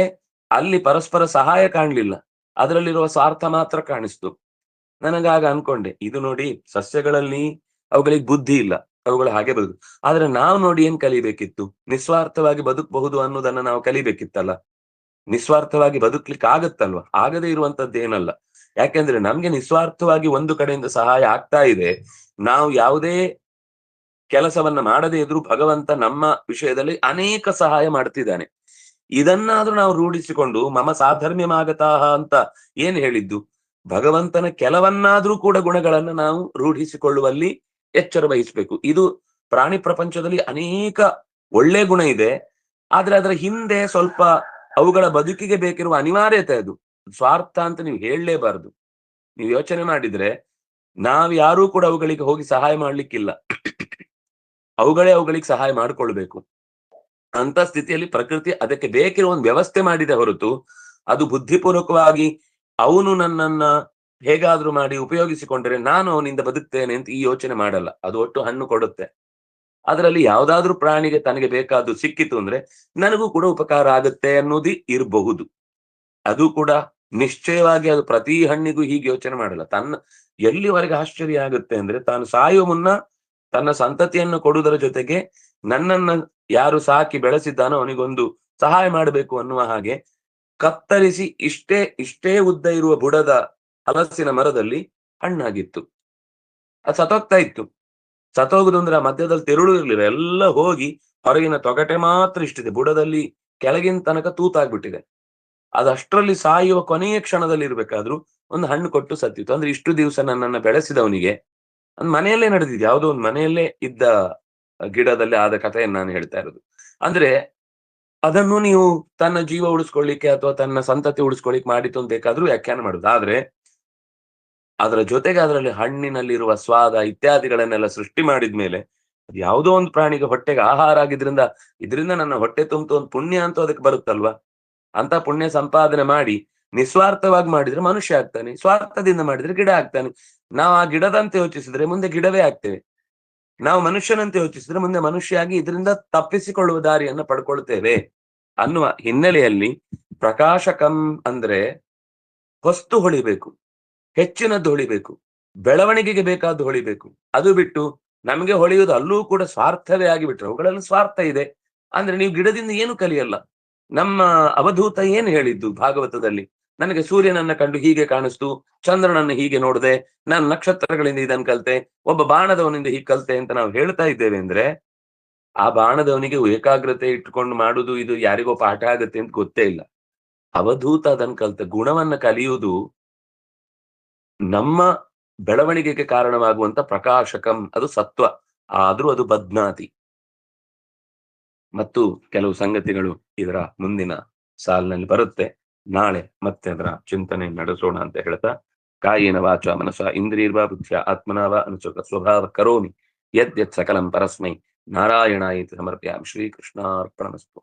ಅಲ್ಲಿ ಪರಸ್ಪರ ಸಹಾಯ ಕಾಣ್ಲಿಲ್ಲ, ಅದರಲ್ಲಿರುವ ಸ್ವಾರ್ಥ ಮಾತ್ರ ಕಾಣಿಸ್ತು. ನನಗಾಗ ಅನ್ಕೊಂಡೆ, ಇದು ನೋಡಿ ಸಸ್ಯಗಳಲ್ಲಿ ಅವುಗಳಿಗೆ ಬುದ್ಧಿ ಇಲ್ಲ, ಅವುಗಳು ಹಾಗೆ ಬದುಕು. ಆದ್ರೆ ನಾವು ನೋಡಿ ಏನ್ ಕಲಿಬೇಕಿತ್ತು? ನಿಸ್ವಾರ್ಥವಾಗಿ ಬದುಕಬಹುದು ಅನ್ನೋದನ್ನ ನಾವು ಕಲಿಬೇಕಿತ್ತಲ್ಲ. ನಿಸ್ವಾರ್ಥವಾಗಿ ಬದುಕ್ಲಿಕ್ಕೆ ಆಗತ್ತಲ್ವಾ? ಆಗದೇ ಇರುವಂತದ್ದು ಏನಲ್ಲ. ಯಾಕೆಂದ್ರೆ ನಮ್ಗೆ ನಿಸ್ವಾರ್ಥವಾಗಿ ಒಂದು ಕಡೆಯಿಂದ ಸಹಾಯ ಆಗ್ತಾ ಇದೆ. ನಾವು ಯಾವುದೇ ಕೆಲಸವನ್ನ ಮಾಡದೇ ಇದ್ರೂ ಭಗವಂತ ನಮ್ಮ ವಿಷಯದಲ್ಲಿ ಅನೇಕ ಸಹಾಯ ಮಾಡ್ತಿದ್ದಾನೆ. ಇದನ್ನಾದ್ರೂ ನಾವು ರೂಢಿಸಿಕೊಂಡು ಮಮ ಸಾಧರ್ಮ್ಯಮಾಗತಾಹ ಅಂತ ಏನ್ ಹೇಳಿದ್ದು? ಭಗವಂತನ ಕೆಲವನ್ನಾದ್ರೂ ಕೂಡ ಗುಣಗಳನ್ನ ನಾವು ರೂಢಿಸಿಕೊಳ್ಳುವಲ್ಲಿ ಎಚ್ಚರ ವಹಿಸಬೇಕು. ಇದು ಪ್ರಾಣಿ ಪ್ರಪಂಚದಲ್ಲಿ ಅನೇಕ ಒಳ್ಳೆ ಗುಣ ಇದೆ, ಆದ್ರೆ ಅದರ ಹಿಂದೆ ಸ್ವಲ್ಪ ಅವುಗಳ ಬದುಕಿಗೆ ಬೇಕಿರುವ ಅನಿವಾರ್ಯತೆ ಅದು. ಸ್ವಾರ್ಥ ಅಂತ ನೀವು ಹೇಳಲೇಬಾರದು. ನೀವು ಯೋಚನೆ ಮಾಡಿದ್ರೆ ನಾವ್ ಯಾರೂ ಕೂಡ ಅವುಗಳಿಗೆ ಹೋಗಿ ಸಹಾಯ ಮಾಡ್ಲಿಕ್ಕಿಲ್ಲ, ಅವುಗಳೇ ಅವುಗಳಿಗೆ ಸಹಾಯ ಮಾಡ್ಕೊಳ್ಬೇಕು. ಅಂತ ಸ್ಥಿತಿಯಲ್ಲಿ ಪ್ರಕೃತಿ ಅದಕ್ಕೆ ಬೇಕಿರುವ ಒಂದು ವ್ಯವಸ್ಥೆ ಮಾಡಿದೆ ಹೊರತು ಅದು ಬುದ್ಧಿಪೂರ್ವಕವಾಗಿ ಅವನು ನನ್ನನ್ನ ಹೇಗಾದ್ರೂ ಮಾಡಿ ಉಪಯೋಗಿಸಿಕೊಂಡ್ರೆ ನಾನು ಅವನಿಂದ ಬದುಕ್ತೇನೆ ಅಂತ ಈ ಯೋಚನೆ ಮಾಡಲ್ಲ. ಅದು ಒಟ್ಟು ಹಣ್ಣು ಕೊಡುತ್ತೆ. ಅದರಲ್ಲಿ ಯಾವ್ದಾದ್ರೂ ಪ್ರಾಣಿಗೆ ತನಗೆ ಬೇಕಾದ್ದು ಸಿಕ್ಕಿತು ಅಂದ್ರೆ ನನಗೂ ಕೂಡ ಉಪಕಾರ ಆಗುತ್ತೆ ಅನ್ನೋದು ಇರಬಹುದು. ಅದು ಕೂಡ ನಿಶ್ಚಯವಾಗಿ ಅದು ಪ್ರತಿ ಹಣ್ಣಿಗೂ ಹೀಗೆ ಯೋಚನೆ ಮಾಡಲ್ಲ. ಎಲ್ಲಿವರೆಗೆ ಆಶ್ಚರ್ಯ ಆಗುತ್ತೆ ಅಂದ್ರೆ ತಾನು ಸಾಯುವ ಮುನ್ನ ತನ್ನ ಸಂತತಿಯನ್ನು ಕೊಡುವುದರ ಜೊತೆಗೆ ನನ್ನನ್ನ ಯಾರು ಸಾಕಿ ಬೆಳೆಸಿದ್ದಾನೋ ಅವನಿಗೊಂದು ಸಹಾಯ ಮಾಡಬೇಕು ಅನ್ನುವ ಹಾಗೆ ಕತ್ತರಿಸಿ ಇಷ್ಟೇ ಉದ್ದ ಇರುವ ಬುಡದ ಹಲಸಿನ ಮರದಲ್ಲಿ ಹಣ್ಣಾಗಿತ್ತು. ಅದು ಸತ್ತೋಗ್ತಾ ಇತ್ತು. ಸತ್ತೋಗುದು ಅಂದ್ರೆ ಆ ಮಧ್ಯದಲ್ಲಿ ತಿರುಳು ಇರ್ಲಿಲ್ಲ, ಎಲ್ಲ ಹೋಗಿ ಹೊರಗಿನ ತೊಗಟೆ ಮಾತ್ರ ಇಷ್ಟಿದೆ, ಬುಡದಲ್ಲಿ ಕೆಳಗಿನ ತನಕ ತೂತಾಗ್ಬಿಟ್ಟಿದೆ. ಅದಷ್ಟರಲ್ಲಿ ಸಾಯುವ ಕೊನೆಯ ಕ್ಷಣದಲ್ಲಿ ಇರ್ಬೇಕಾದ್ರೂ ಒಂದು ಹಣ್ಣು ಕೊಟ್ಟು ಸತ್ತಿತ್ತು. ಅಂದ್ರೆ ಇಷ್ಟು ದಿವಸ ನನ್ನನ್ನ ಬೆಳೆಸಿದವನಿಗೆ ಒಂದು ಮನೆಯಲ್ಲೇ ನಡೆದಿದೆ, ಯಾವುದೋ ಒಂದು ಮನೆಯಲ್ಲೇ ಇದ್ದ ಗಿಡದಲ್ಲಿ ಆದ ಕಥೆಯನ್ನು ನಾನು ಹೇಳ್ತಾ ಇರೋದು. ಅಂದ್ರೆ ಅದನ್ನು ನೀವು ತನ್ನ ಜೀವ ಉಳಿಸ್ಕೊಳ್ಳಿಕ್ಕೆ ಅಥವಾ ತನ್ನ ಸಂತತಿ ಉಳಿಸ್ಕೊಳ್ಳಿಕ್ಕೆ ಮಾಡಿತು ಅಂತ ಬೇಕಾದ್ರೂ ವ್ಯಾಖ್ಯಾನ ಮಾಡುದು. ಆದ್ರೆ ಅದರ ಜೊತೆಗೆ ಅದರಲ್ಲಿ ಹಣ್ಣಿನಲ್ಲಿರುವ ಸ್ವಾದ ಇತ್ಯಾದಿಗಳನ್ನೆಲ್ಲ ಸೃಷ್ಟಿ ಮಾಡಿದ್ಮೇಲೆ ಅದು ಯಾವುದೋ ಒಂದು ಪ್ರಾಣಿಗೆ ಹೊಟ್ಟೆಗೆ ಆಹಾರ ಇದರಿಂದ ನನ್ನ ಹೊಟ್ಟೆ ತುಂಬಿತು ಒಂದು ಪುಣ್ಯ ಅಂತೂ ಅದಕ್ಕೆ ಬರುತ್ತಲ್ವಾ. ಅಂತ ಪುಣ್ಯ ಸಂಪಾದನೆ ಮಾಡಿ ನಿಸ್ವಾರ್ಥವಾಗಿ ಮಾಡಿದ್ರೆ ಮನುಷ್ಯ ಆಗ್ತಾನೆ, ಸ್ವಾರ್ಥದಿಂದ ಮಾಡಿದ್ರೆ ಗಿಡ ಆಗ್ತಾನೆ. ನಾವು ಆ ಗಿಡದಂತೆ ಯೋಚಿಸಿದ್ರೆ ಮುಂದೆ ಗಿಡವೇ ಆಗ್ತೇವೆ. ನಾವು ಮನುಷ್ಯನಂತೆ ಯೋಚಿಸಿದ್ರೆ ಮುಂದೆ ಮನುಷ್ಯ ಆಗಿ ಇದರಿಂದ ತಪ್ಪಿಸಿಕೊಳ್ಳುವ ದಾರಿಯನ್ನ ಪಡ್ಕೊಳ್ತೇವೆ ಅನ್ನುವ ಹಿನ್ನೆಲೆಯಲ್ಲಿ ಪ್ರಕಾಶಕಂ ಅಂದ್ರೆ ಹೊಸ್ತು ಹೊಳಿಬೇಕು, ಹೆಚ್ಚಿನದ್ದು ಹೊಳಿಬೇಕು, ಬೆಳವಣಿಗೆಗೆ ಬೇಕಾದ್ದು ಹೊಳಿಬೇಕು. ಅದು ಬಿಟ್ಟು ನಮಗೆ ಹೊಳೆಯುವುದು ಅಲ್ಲೂ ಕೂಡ ಸ್ವಾರ್ಥವೇ ಆಗಿಬಿಟ್ರೆ ಅವುಗಳಲ್ಲಿ ಸ್ವಾರ್ಥ ಇದೆ ಅಂದ್ರೆ ನೀವು ಗಿಡದಿಂದ ಏನು ಕಲಿಯಲ್ಲ. ನಮ್ಮ ಅವಧೂತ ಏನು ಹೇಳಿದ್ದು ಭಾಗವತದಲ್ಲಿ, ನನಗೆ ಸೂರ್ಯನನ್ನ ಕಂಡು ಹೀಗೆ ಕಾಣಿಸ್ತು, ಚಂದ್ರನನ್ನ ಹೀಗೆ ನೋಡಿದೆ, ನಾನು ನಕ್ಷತ್ರಗಳಿಂದ ಇದನ್ನು ಕಲಿತೆ, ಒಬ್ಬ ಬಾಣದವನಿಂದ ಹೀಗೆ ಕಲಿತೆ ಅಂತ ನಾವು ಹೇಳ್ತಾ ಇದ್ದೇವೆ ಅಂದ್ರೆ ಆ ಬಾಣದವನಿಗೆ ಏಕಾಗ್ರತೆ ಇಟ್ಕೊಂಡು ಮಾಡುದು ಇದು ಯಾರಿಗೋ ಪಾಠ ಆಗತ್ತೆ ಅಂತ ಗೊತ್ತೇ ಇಲ್ಲ. ಅವಧೂತ ಅದನ್ನು ಕಲಿತ ಗುಣವನ್ನ ಕಲಿಯುವುದು ನಮ್ಮ ಬೆಳವಣಿಗೆಗೆ ಕಾರಣವಾಗುವಂತ ಪ್ರಕಾಶಕಂ, ಅದು ಸತ್ವ, ಆದ್ರೂ ಅದು ಬದ್ನಾತಿ. ಮತ್ತು ಕೆಲವು ಸಂಗತಿಗಳು ಇದರ ಮುಂದಿನ ಸಾಲಿನಲ್ಲಿ ಬರುತ್ತೆ. ನಾಳೆ ಮತ್ತೆ ಅದರ ಚಿಂತನೆ ನಡೆಸೋಣ ಅಂತ ಹೇಳ್ತಾ, ಕಾಯೇನ ವಾಚ ಮನಸ ಇಂದ್ರಿಯರ್ವಾ ಬುದ್ಧ್ಯ ಆತ್ಮನಾವ ಅನುಸೃತ ಸ್ವಭಾವ ಕರೋಮಿ ಯತ್ ಸಕಲಂ ಪರಸ್ಮೈ ನಾರಾಯಣಾಯಿತಿ ಸಮರ್ಪ್ಯಾಮಿ. ಶ್ರೀಕೃಷ್ಣಾರ್ಪಣಮಸ್ತು.